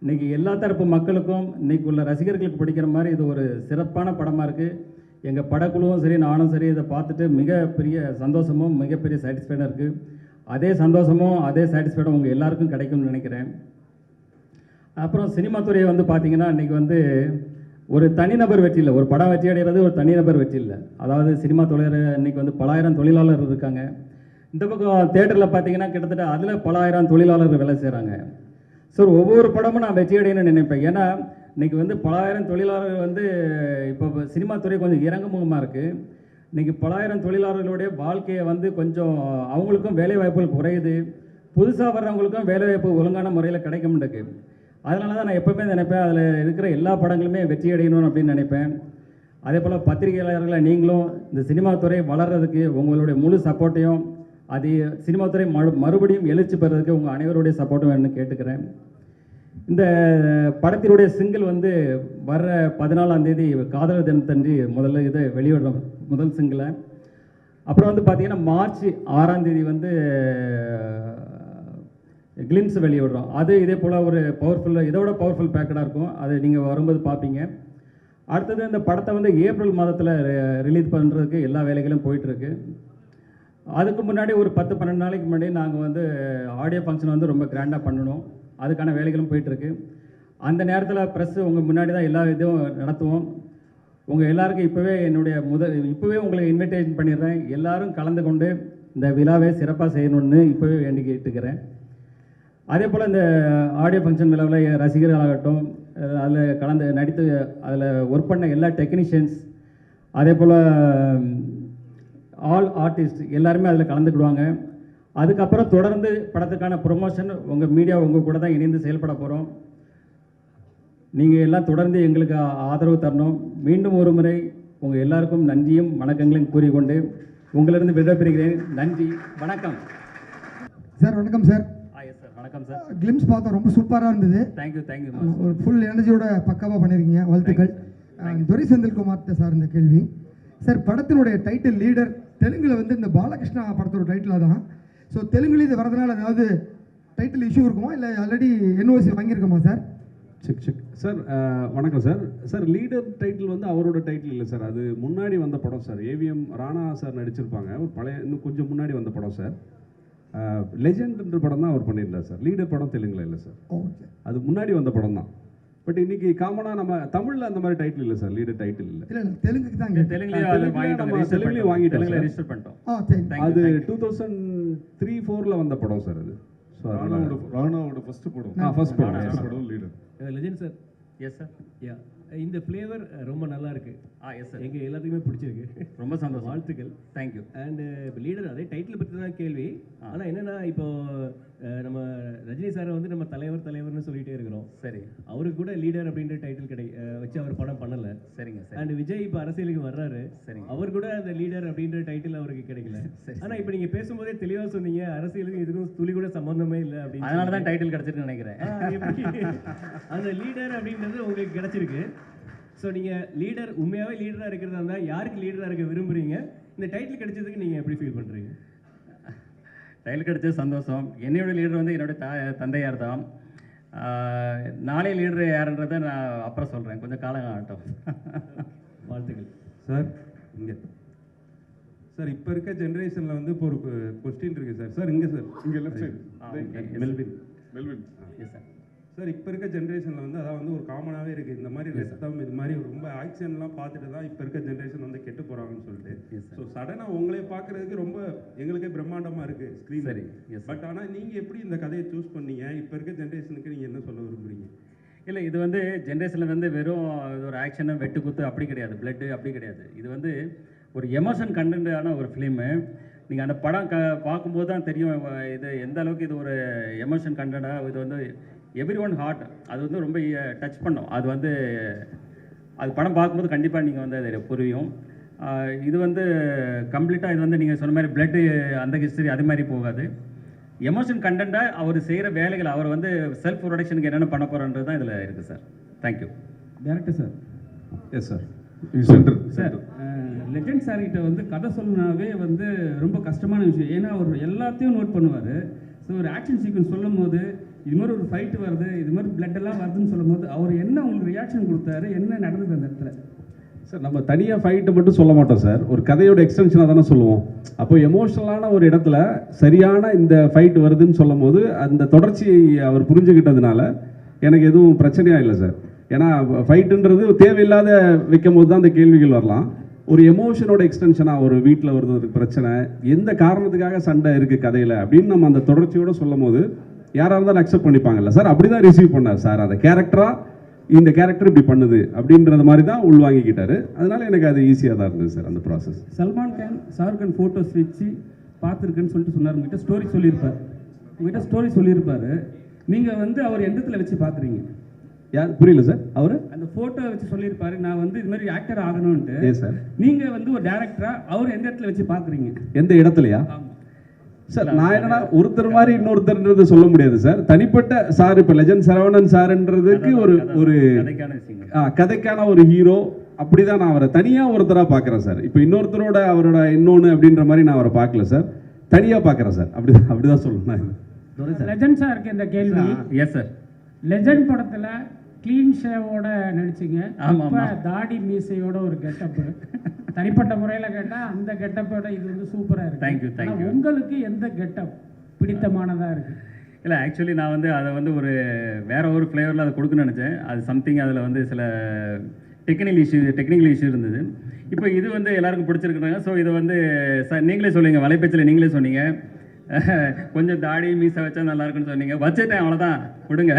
S4: இன்றைக்கி எல்லா தரப்பு மக்களுக்கும் இன்றைக்கி உள்ள ரசிகர்களுக்கு பிடிக்கிற மாதிரி இது ஒரு சிறப்பான படமாக இருக்குது. எங்கள் படக்குழுவும் சரி, நானும் சரி, இதை பார்த்துட்டு மிகப்பெரிய சந்தோஷமும் மிகப்பெரிய சாட்டிஸ்ஃபைடாக இருக்குது. அதே சந்தோஷமும் அதே சாட்டிஸ்ஃபைடும் உங்கள் எல்லாருக்கும் கிடைக்கும்னு நினைக்கிறேன். அப்புறம் சினிமா துறையை வந்து பார்த்திங்கன்னா, இன்றைக்கி வந்து ஒரு தனிநபர் வெற்றி இல்லை, ஒரு படம் வெற்றி அடைகிறது ஒரு தனிநபர் வெற்றி இல்லை. அதாவது சினிமா தொழில் இன்றைக்கி வந்து பலாயிரம் தொழிலாளர் இருக்காங்க. இந்த பக்கம் தேட்டரில் பார்த்தீங்கன்னா கிட்டத்தட்ட அதில் பல ஆயிரம் தொழிலாளர்கள் வேலை செய்கிறாங்க. ஸோ ஒவ்வொரு படமும் நான் வெற்றி அடையணும்னு நினைப்பேன். ஏன்னா இன்றைக்கி வந்து பல ஆயிரம் தொழிலாளர்கள் வந்து இப்போ சினிமா துறை கொஞ்சம் இறங்குமுகமாக இருக்குது. இன்றைக்கி பல ஆயிரம் தொழிலாளர்களுடைய வாழ்க்கையை வந்து கொஞ்சம் அவங்களுக்கும் வேலை வாய்ப்புகள் குறையுது, புதுசாக வர்றவங்களுக்கும் வேலை வாய்ப்பு ஒழுங்கான முறையில் கிடைக்க மாட்டேங்குது. அதனால தான் நான் எப்போவுமே நினைப்பேன் அதில் இருக்கிற எல்லா படங்களுமே வெற்றி அடையணும் அப்படின்னு நினைப்பேன். அதே போல் பத்திரிகையாளர்களை நீங்களும் இந்த சினிமா துறை வளர்கிறதுக்கு உங்களுடைய முழு சப்போர்ட்டையும், அது சினிமா துறை மறுபடியும் எழுச்சி பெறதுக்கு உங்கள் அனைவருடைய சப்போர்ட்டும் வேணும்னு கேட்டுக்கிறேன். இந்த படத்தினுடைய சிங்கிள் வந்து வர்ற 14ஆம் தேதி காதலர் தினத்தன்றி முதல்ல இதை வெளியிடுறோம், முதல் சிங்கிளை. அப்புறம் வந்து பார்த்தீங்கன்னா மார்ச் 6ஆம் தேதி வந்து கிளிம்ஸ் வெளியிடுறோம். அது இதே போல் ஒரு பவர்ஃபுல்லாக, இதோட பவர்ஃபுல் பேக்கடாக இருக்கும். அது நீங்கள் வரும்போது பார்ப்பீங்க. அடுத்தது இந்த படத்தை வந்து ஏப்ரல் மாதத்தில் ரிலீஸ் பண்ணுறதுக்கு எல்லா வேலைகளும் போயிட்டுருக்கு. அதுக்கு முன்னாடி ஒரு 10-12 நாளைக்கு முன்னாடி நாங்கள் வந்து ஆடியோ ஃபங்க்ஷன் வந்து ரொம்ப கிராண்டாக பண்ணணும். அதுக்கான வேலைகளும் போயிட்டுருக்கு. அந்த நேரத்தில் ப்ரெஸ்ஸு உங்கள் முன்னாடி தான் எல்லா இதுவும் நடத்துவோம். உங்கள் எல்லாருக்கும் இப்போவே உங்களுக்கு இன்விடேஷன் பண்ணிடுறேன். எல்லாரும் கலந்து கொண்டு இந்த விழாவை சிறப்பாக செய்யணும்னு இப்போவே வேண்டி கேட்டுக்கிறேன். அதே போல் இந்த ஆடியோ ஃபங்க்ஷன் விழாவில் ரசிகர்களாகட்டும், அதில் நடித்து அதில் ஒர்க் பண்ண எல்லா டெக்னீஷியன்ஸ், அதே போல் ஆல் ஆர்டிஸ்ட் எல்லாருமே அதில் கலந்துக்கிடுவாங்க. அதுக்கப்புறம் தொடர்ந்து படத்துக்கான ப்ரொமோஷன் உங்கள் மீடியா உங்கள் கூட தான் இணைந்து செயல்பட போகிறோம். நீங்கள் எல்லாம் தொடர்ந்து எங்களுக்கு ஆதரவு தரணும். மீண்டும் ஒரு முறை உங்கள் எல்லாருக்கும் நன்றியும் வணக்கங்களையும் கூறிக்கொண்டு உங்களிருந்து விடைபெறுகிறேன். நன்றி, வணக்கம்
S5: சார். வணக்கம் சார்.
S4: சார் வணக்கம் சார்.
S5: கிளிம்ஸ் பார்த்தோம், ரொம்ப சூப்பராக இருந்தது.
S4: தேங்க்யூ.
S5: ஒரு ஃபுல் எனர்ஜியோட பக்காவாக பண்ணியிருக்கீங்க, வாழ்த்துக்கள். துரை செந்தில்குமார்கிட்ட சார் இந்த கேள்வி சார், படத்தினுடைய டைட்டில் லீடர் தெலுங்கில் வந்து இந்த பாலகிருஷ்ணா படத்தோட டைட்டில் தான். ஸோ தெலுங்குல இது வரதுனால ஏதாவது டைட்டில் இஷ்யூ இருக்குமா, இல்லை ஆல்ரெடி என்ஓசி வாங்கியிருக்கோமா சார்?
S3: Check sir. வணக்கம் சார். சார் லீடர் டைட்டில் வந்து அவரோட டைட்டில் இல்லை சார், அது முன்னாடி வந்த படம் சார். ஏவிஎம் ராணா சார் நடிச்சிருப்பாங்க, ஒரு பழைய இன்னும் கொஞ்சம் முன்னாடி வந்த படம் சார். லெஜெண்ட்ன்ற படம் தான் அவர் பண்ணியிருந்தார் சார். லீடர் படம் தெலுங்குல இல்லை சார், அது முன்னாடி வந்த படம் தான். பட் இன்னைக்கு காமனாக நம்ம தமிழில் அந்த மாதிரி டைட்டில் இல்லை சார், லீடர் டைட்டில் இல்லை.
S5: இல்லை தெலுங்குக்கு தான்
S3: தெலுங்குலேயும் வாங்கிட்டோம்,
S4: ரெஜிஸ்டர் பண்ணிட்டோம்.
S3: அது 2003-4 வந்த படம் சார் அது. ஸோ
S6: ராணாவோட ஃபர்ஸ்ட் படம்.
S3: ஃபர்ஸ்ட் படம்
S6: leader.
S7: Legend sir.
S4: Yes sir.
S7: Yeah, இந்த ஃப்ளேவர் ரொம்ப நல்லா இருக்கு.
S4: Yes sir.
S7: எங்கள் எல்லாத்துக்குமே பிடிச்சிருக்கு.
S4: ரொம்ப சந்தோஷம்,
S7: வாழ்த்துக்கள்.
S4: தேங்க்யூ.
S7: அண்ட் லீடர் அதே டைட்டில் பற்றி தான் கேள்வி. ஆனால் என்னென்னா இப்போ நம்ம ரஜினி சாரை வந்து நம்ம தலைவர்னு சொல்லிகிட்டே இருக்கிறோம்.
S4: சரி,
S7: அவருக்கு கூட லீடர் அப்படின்ற டைட்டில் வச்சு அவர் படம் பண்ணலை.
S4: சரிங்க சார்.
S7: அண்ட் விஜய் இப்போ அரசியலுக்கு வர்றாரு.
S4: சரிங்க.
S7: அவர் கூட அந்த லீடர் அப்படின்ற டைட்டில் அவருக்கு கிடைக்கல. ஆனால் இப்போ நீங்கள் பேசும்போதே தெளிவாக சொன்னீங்க, அரசியலுக்கு இதுக்கும் துளி கூட சம்மந்தமே இல்லை அப்படின்னு.
S4: அதனால தான் டைட்டில் கிடச்சிருக்குன்னு நினைக்கிறேன்.
S7: அந்த லீடர் அப்படின்றது உங்களுக்கு கிடைச்சிருக்கு. ஸோ நீங்கள் லீடர், உண்மையாகவே லீடராக இருக்கிறதா இருந்தால் யாருக்கு லீடராக இருக்க விரும்புகிறீங்க? இந்த டைட்டில் கிடைச்சதுக்கு நீங்கள் எப்படி ஃபீல் பண்ணுறீங்க?
S4: டைட்டில் கிடைச்சது சந்தோஷம். என்னோட லீடர் வந்து என்னுடைய தந்தையார் தான். நாளை லீடர் யாருன்றதை நான் அப்புறம் சொல்கிறேன், கொஞ்சம் காலம் ஆகட்டும்.
S7: வாழ்த்துக்கள்
S6: சார். இங்கே சார், இப்போ இருக்க ஜென்ரேஷனில் வந்து இப்போ ஒரு கொஸ்டின் இருக்குது சார். சார் இங்கே சார், இங்கே left side Melvin.
S4: S sir.
S6: Sir, இப்போ இருக்க ஜென்ரேஷனில் வந்து அதான் வந்து ஒரு காமனாகவே இருக்குது, இந்த மாதிரி ரத்தம், இது மாதிரி ரொம்ப ஆக்ஷன்லாம் பார்த்துட்டு தான் இப்போ இருக்க ஜென்ரேஷன் வந்து கெட்டு போகிறாங்கன்னு சொல்லிட்டு. ஸோ சடனாக உங்களே பார்க்குறதுக்கு ரொம்ப எங்களுக்கே பிரம்மாண்டமாக இருக்குது ஸ்க்ரீன்.
S4: சரி.
S6: பட் ஆனால் நீங்கள் எப்படி இந்த கதையை சூஸ் பண்ணீங்க? இப்போ இருக்க ஜென்ரேஷனுக்கு நீங்கள் என்ன சொல்ல விரும்புகிறீங்க?
S4: இல்லை, இது வந்து ஜென்ரேஷனில் வந்து வெறும் இது ஒரு ஆக்ஷனு வெட்டு குத்து அப்படி கிடையாது, பிளட்டு அப்படி கிடையாது. இது வந்து ஒரு எமோஷன் கண்டென்ட்டான ஒரு ஃபிலிமு. நீங்கள் அந்த படம் பார்க்கும்போது தான் தெரியும் இது எந்த அளவுக்கு இது ஒரு எமோஷன் கண்டென்ட்டாக. இது வந்து எவ்ரி ஒன் ஹார்ட், அது வந்து ரொம்ப டச் பண்ணும். அது வந்து அது படம் பார்க்கும்போது கண்டிப்பாக நீங்கள் வந்து அதை புரியும். இது வந்து கம்ப்ளீட்டாக இது வந்து நீங்கள் சொன்ன மாதிரி பிளட்டு அந்த ஹிஸ்டரி அது மாதிரி போகாது. எமோஷன் கண்டென்ட்டாக அவர் செய்கிற வேலைகள், அவர் வந்து செல்ஃப் ப்ரொடக்ஷனுக்கு என்னென்ன பண்ண போகிறன்றது தான் இதில் இருக்குது sir. Thank you.
S7: Director sir.
S3: Yes sir.
S7: Sir, legend சார்கிட்ட வந்து கதை சொல்லனாவே வந்து ரொம்ப கஷ்டமான விஷயம். ஏன்னா அவர் எல்லாத்தையும் நோட் பண்ணுவார். ஸோ ஒரு ஆக்ஷன் சீக்வன்ஸ் சொல்லும் போது இது மாதிரி ஒரு ஃபைட்டு வருது, இது மாதிரி பிளட் எல்லாம் வருதுன்னு சொல்லும் போது அவர் என்ன உங்களுக்கு ரியாக்ஷன் கொடுத்தாரு, என்ன நடந்தது அந்த இடத்துல?
S3: சார், நம்ம தனியாக ஃபைட்டை மட்டும் சொல்ல மாட்டோம் சார், ஒரு கதையோட எக்ஸ்டென்ஷனாக தானே சொல்லுவோம். அப்போ எமோஷனலான ஒரு இடத்துல சரியான இந்த ஃபைட் வருதுன்னு சொல்லும் போது அந்த தொடர்ச்சியை அவர் புரிஞ்சுக்கிட்டதுனால எனக்கு எதுவும் பிரச்சனையாக இல்லை சார். ஏன்னா ஃபைட்டுன்றது தேவையில்லாத வைக்கும் போது தான் அந்த கேள்விகள் வரலாம். ஒரு எமோஷனோட எக்ஸ்டென்ஷனாக ஒரு வீட்டில் ஒரு பிரச்சனை, எந்த காரணத்துக்காக சண்டை இருக்குது கதையில் அப்படின்னு நம்ம அந்த தொடர்ச்சியோடு சொல்லும் போது யாராக இருந்தாலும் அக்செப்ட் பண்ணிப்பாங்கல்ல சார். அப்படி தான் ரிசீவ் பண்ணார் சார். அந்த கேரக்டராக இந்த கேரக்டர் இப்படி பண்ணுது அப்படின்றது மாதிரி தான் உள்வாங்கிக்கிட்டாரு. அதனால எனக்கு அது ஈஸியாக தான் இருந்தது சார் அந்த ப்ராசஸ்.
S7: சல்மான் கான் ஷாருக் கான் ஃபோட்டோஸ் வச்சு பார்த்துருக்குன்னு சொல்லிட்டு சொன்னார். உங்ககிட்ட ஸ்டோரி சொல்லியிருப்பார். உங்ககிட்ட ஸ்டோரி சொல்லியிருப்பாரு. நீங்கள் வந்து அவர் எந்த இடத்துல வச்சு பார்க்குறீங்க?
S3: யார் புரியல சார்? அவர்
S7: அந்த ஃபோட்டோ வச்சு சொல்லியிருப்பாரு, நான் வந்து இது மாதிரி ஆக்டர் ஆகணும்ன்ட்டு.
S3: ஏ சார்,
S7: நீங்கள் வந்து ஒரு டேரக்டராக அவர் எந்த இடத்துல வச்சு பார்க்குறீங்க?
S3: எந்த இடத்துலையா சார்? நான் என்னன்னா ஒருத்தர் மாதிரி இன்னொருத்தர்ன்றது சொல்ல முடியாது சார். தனிப்பட்ட சார், இப்போ லெஜண்ட் சரவணன் சார்ன்றதுக்கு ஒரு கதைக்கான ஒரு ஹீரோ, அப்படிதான் நான் அவரை தனியாக ஒருத்தராக பார்க்குறேன் சார். இப்போ இன்னொருத்தரோட அவரோட இன்னொன்று அப்படின்ற மாதிரி நான் அவரை பார்க்கல சார், தனியாக பார்க்குறேன் சார். அப்படிதான் சொல்லணும்.
S8: லெஜண்ட் சாருக்கு இந்த கேள்வி.
S4: Yes sir.
S8: லெஜண்ட் படத்தில் க்ளீன் ஷேவோட நடிச்சிங்க.
S4: ஆமாம்.
S8: அப்போ தாடி மீசையோட ஒரு கெட்டப்பு. தனிப்பட்ட முறையில் கேட்டால் அந்த கெட்டப்போட இது வந்து சூப்பராக இருக்கு.
S4: தேங்க்யூ.
S8: உங்களுக்கு எந்த கெட்டப் பிடித்தமானதாக இருக்குது?
S4: இல்லை, ஆக்சுவலி நான் வந்து அதை வந்து ஒரு வேற ஒரு ஃப்ளேவரில் அதை கொடுக்கணும்னு நினச்சேன். அது சம்திங் அதில் வந்து சில டெக்னிக்கல் இஷ்யூ இருந்தது. இப்போ இது வந்து எல்லாருக்கும் பிடிச்சிருக்குறாங்க. ஸோ இதை வந்து நீங்களே சொல்லுங்க, வலைப்பேச்சில் நீங்களே சொன்னீங்க கொஞ்சம் தாடி மீசை வச்சா நல்லா இருக்குன்னு சொன்னீங்க. வச்சுட்டேன், அவ்வளோதான், கொடுங்க.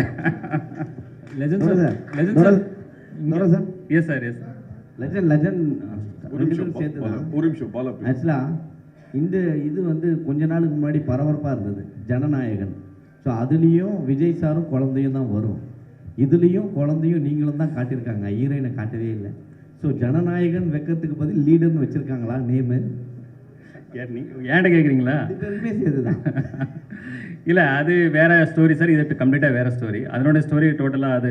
S9: Legend sir.
S4: Yes sir.
S9: Legend
S3: ஒரு நிமிஷம் பாலா.
S9: ஆக்சுவலாக இந்த இது வந்து கொஞ்ச நாளுக்கு முன்னாடி பரபரப்பாக இருந்தது, ஜனநாயகன். ஸோ அதுலேயும் விஜய் சாரும் குழந்தையும் தான் வரும். இதுலேயும் குழந்தையும் நீங்களும் தான் காட்டியிருக்காங்க, ஹீரோயினை காட்டவே இல்லை. ஸோ ஜனநாயகன் வைக்கிறதுக்கு பதில் லீடர்னு வச்சுருக்காங்களா நேமு?
S4: ஏன்ட்ட கேட்குறீங்களா?
S9: இதுதான்.
S4: இல்லை, அது வேற ஸ்டோரி சார். இது கம்ப்ளீட்டாக வேற ஸ்டோரி. அதனோட ஸ்டோரி டோட்டலாக அது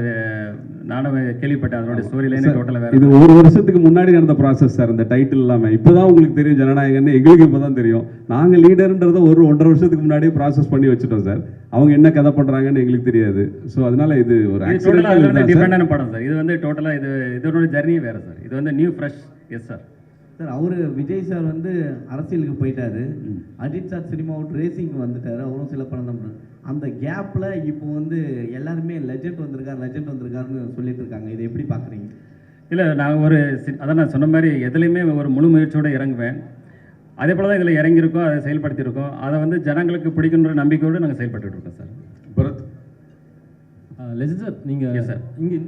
S4: நானும் கேள்விப்பட்டேன். அதனோட ஸ்டோரி லைனே டோட்டலாக வேற.
S3: இது ஒரு வருஷத்துக்கு முன்னாடி நடந்த ப்ராசஸ் சார். இந்த டைட்டில் இல்லாமல் இப்போதான் உங்களுக்கு தெரியும் ஜனநாயகன். எங்களுக்கு இப்போ தான் தெரியும். நாங்கள் லீடர்ன்றதை 1.5 வருஷத்துக்கு முன்னாடியே ப்ராசஸ் பண்ணி வச்சுட்டோம் சார். அவங்க என்ன கதை பண்ணுறாங்கன்னு எங்களுக்கு தெரியாது. ஸோ அதனால இது ஒரு
S4: டிஃபரெண்டான படம் சார். இது வந்து டோட்டலாக இதோட ஜர்னி வேற சார். இது வந்து new fresh. Yes sir.
S9: Sir, அவர் விஜய் சார் வந்து அரசியலுக்கு போயிட்டாரு. அஜித் சார் சினிமா விட்டு ரேசிங்க்கு வந்துட்டாரு. அவரும் சில படம் தான். அந்த கேப்பில் இப்போ வந்து எல்லாருமே லெஜண்ட் வந்திருக்காருன்னு சொல்லிட்டு இருக்காங்க. இதை எப்படி பார்க்குறீங்க?
S4: இல்லை, நான் அதான் நான் சொன்ன மாதிரி எதுலேயுமே ஒரு முழு முயற்சியோடு இறங்குவேன். அதே போல் தான் இதில் இறங்கியிருக்கோம், அதை செயல்படுத்தியிருக்கோம். அதை வந்து ஜனங்களுக்கு பிடிக்குன்ற நம்பிக்கையோடு நாங்கள் செயல்பட்டு இருக்கோம் சார்.
S3: பரத்.
S10: லெஜண்ட் சார், நீங்கள்
S4: சார்
S10: இங்கே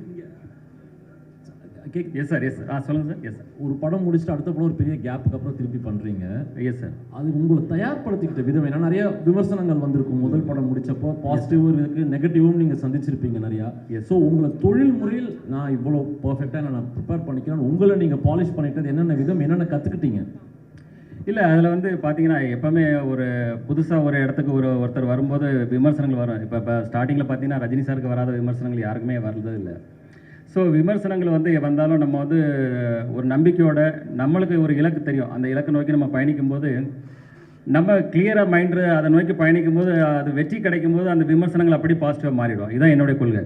S4: எஸ் சார். சொல்லுங்கள் சார். Yes sir.
S10: ஒரு படம் முடிச்சுட்டு அடுத்த படம் ஒரு பெரிய கேப்புக்கு அப்புறம் திருப்பி பண்ணுறீங்க.
S4: Yes sir.
S10: அது உங்களை தயார்படுத்திக்கிட்ட விதம் ஏன்னா நிறைய விமர்சனங்கள் வந்திருக்கும். முதல் படம் முடிச்சப்போ பாசிட்டிவும் இருக்குது, நெகட்டிவும் நீங்கள் சந்திச்சிருப்பீங்க நிறையா. ஸோ உங்களை தொழில் முறையில் நான் இவ்வளோ பர்ஃபெக்டாக நான் ப்ரிப்பேர் பண்ணிக்கிறேன், உங்களை நீங்கள் பாலிஷ் பண்ணிட்டது என்னென்ன விதம், என்னென்ன கற்றுக்கிட்டீங்க?
S4: இல்லை, அதில் வந்து பார்த்தீங்கன்னா எப்போவுமே ஒரு புதுசாக ஒரு இடத்துக்கு ஒருத்தர் வரும்போது விமர்சனங்கள் வரும். இப்போ ஸ்டார்டிங்கில் பார்த்தீங்கன்னா ரஜினி சாருக்கு வராத விமர்சனங்கள் யாருக்குமே வர்றது இல்லை. ஸோ விமர்சனங்கள் வந்து வந்தாலும் நம்ம வந்து ஒரு நம்பிக்கையோட நம்மளுக்கு ஒரு இலக்கு தெரியும். அந்த இலக்கை நோக்கி நம்ம பயணிக்கும்போது நம்ம கிளியராக மைண்டு அதை நோக்கி பயணிக்கும் போது அது வெற்றி கிடைக்கும் போது அந்த விமர்சனங்கள் அப்படி பாசிட்டிவாக மாறிடும். இதுதான் என்னுடைய கொள்கை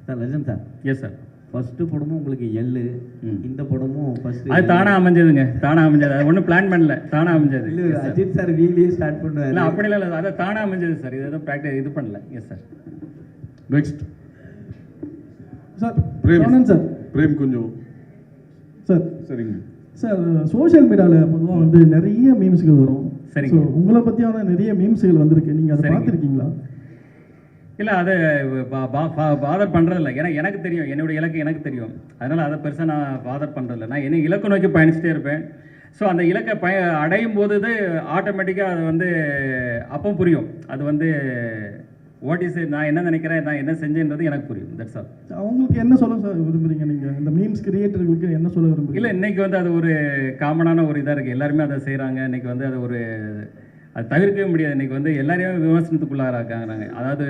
S9: sir. Legend sir.
S4: Yes sir.
S9: First படமும் உங்களுக்கு எள்ளு, இந்த படமும் ஃபர்ஸ்ட்
S4: அது தானாக அமைஞ்சதுங்க. தானாக அமைஞ்சது. அது ஒன்றும் பிளான் பண்ணல, தானாக அமைஞ்சது.
S9: அஜித் சார் வீலியே ஸ்டார்ட் பண்ணுவார்.
S4: இல்லை, அப்படி இல்லை, அதை தானாக அமைஞ்சது சார். இது எதுவும் ப்ராக்டிஸ் இது பண்ணல. Yes sir.
S3: Next
S11: sir.
S3: Frame
S11: sir.
S3: Frame கொஞ்சம்
S11: சார்.
S3: சரிங்க
S11: சார், சோஷியல் மீடியாவில் பொதுவாக வந்து நிறைய மீம்ஸ்கள் வரும்.
S4: சரிங்க.
S11: ஸோ உங்களை பற்றியான நிறைய மீம்ஸ்கள் வந்திருக்கு, நீங்கள் அதை பார்த்துருக்கீங்களா?
S4: இல்லை, அதை பாதர் பண்ணுறதில்ல. ஏன்னா எனக்கு தெரியும், என்னுடைய இலக்கு எனக்கு தெரியும். அதனால் அதை பெருசாக நான் பாதர் பண்ணுறதில்ல. நான் என்ன இலக்கு நோக்கி பயணிச்சுட்டே இருப்பேன். ஸோ அந்த இலக்கை அடையும் போது ஆட்டோமேட்டிக்காக அது வந்து அப்போ புரியும். அது வந்து வாட் இஸ் நான் என்ன நினைக்கிறேன், நான் என்ன செஞ்சேன்றது எனக்கு புரியும். That's all.
S11: அவங்களுக்கு என்ன சொல்ல சார் விரும்புறீங்க நீங்கள்? இந்த மீம்ஸ் கிரியேட்டர்களுக்கு என்ன சொல்ல விரும்புறீங்க?
S4: இல்லை, இன்றைக்கி வந்து அது ஒரு காமனான ஒரு இதாக இருக்குது. எல்லாருமே அதை செய்கிறாங்க. இன்றைக்கி வந்து அது தவிர்க்கவே முடியாது. இன்றைக்கி வந்து எல்லாரையும் விமர்சனத்துக்குள்ளாராங்க. அதாவது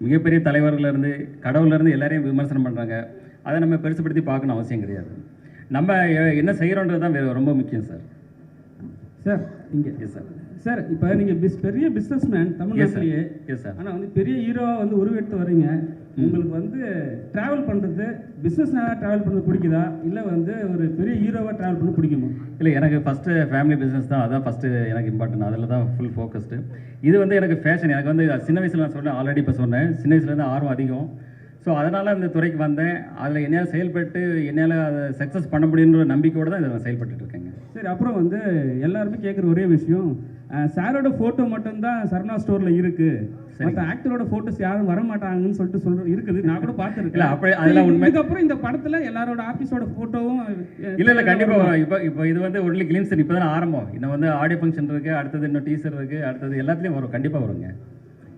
S4: மிகப்பெரிய தலைவர்கள்லேருந்து கடவுள்லேருந்து எல்லாரையும் விமர்சனம் பண்ணுறாங்க. அதை நம்ம பெருசுப்படுத்தி பார்க்கணும் அவசியம் கிடையாது. நம்ம என்ன செய்கிறோன்றது தான் ரொம்ப முக்கியம் சார்.
S7: சார் இங்கே.
S4: S sir.
S7: சார், இப்போ நீங்கள் பெரிய பிஸ்னஸ்மேன் தமிழ்நாட்டிலேயே.
S4: Yes sir.
S7: ஆனால் வந்து பெரிய ஹீரோவாக வந்து உருவெடுத்து வரீங்க. உங்களுக்கு வந்து ட்ராவல் பண்ணுறது, பிஸ்னஸ்னாக ட்ராவல் பண்ணுறது பிடிக்குதா, இல்லை வந்து ஒரு பெரிய ஹீரோவாக ட்ராவல் பண்ண பிடிக்குமா?
S4: இல்லை, எனக்கு ஃபஸ்ட்டு ஃபேமிலி பிஸ்னஸ் தான். அதான் ஃபஸ்ட்டு எனக்கு இம்பார்ட்டன்ட். அதில் தான் ஃபுல் ஃபோக்கஸ்டு. இது வந்து எனக்கு ஃபேஷன். எனக்கு வந்து சின்ன வயசில் நான் சொன்னேன், ஆல்ரெடி இப்போ சொன்னேன், சின்ன வயசுலேருந்து ஆர்வம் அதிகம். ஸோ அதனால் அந்த துறைக்கு வந்தேன். அதில் என்னால் செயல்பட்டு என்னால் அதை சக்ஸஸ் பண்ண முடியுன்ற நம்பிக்கையோடு தான் இதில் நான் செயல்பட்டு இருக்கேங்க.
S7: சரி, அப்புறம் வந்து எல்லாருமே கேட்குற ஒரே விஷயம், சாரோட ஃபோட்டோ மட்டும்தான் சரவணா ஸ்டோரில் இருக்குது, மற்ற ஆக்டரோட ஃபோட்டோஸ் யாரும் வர மாட்டாங்கன்னு சொல்லிட்டு இருக்குது. நான் கூட பார்த்துருக்கேன்.
S4: அப்போ அதெல்லாம் உண்மை.
S7: இதுக்கப்புறம் இந்த படத்தில் எல்லாரோட ஆர்டிஸ்டோட ஃபோட்டோவும்
S4: இல்லை கண்டிப்பாக இப்போ இது வந்து ஒன்லி கிளிம்ஸ் இப்போ தான் ஆரம்பம். இன்னும் வந்து ஆடியோ ஃபங்க்ஷன் இருக்குது, அடுத்தது இன்னும் டீசர் இருக்குது, அடுத்தது எல்லாத்துலேயும் வரும், கண்டிப்பாக வருங்க.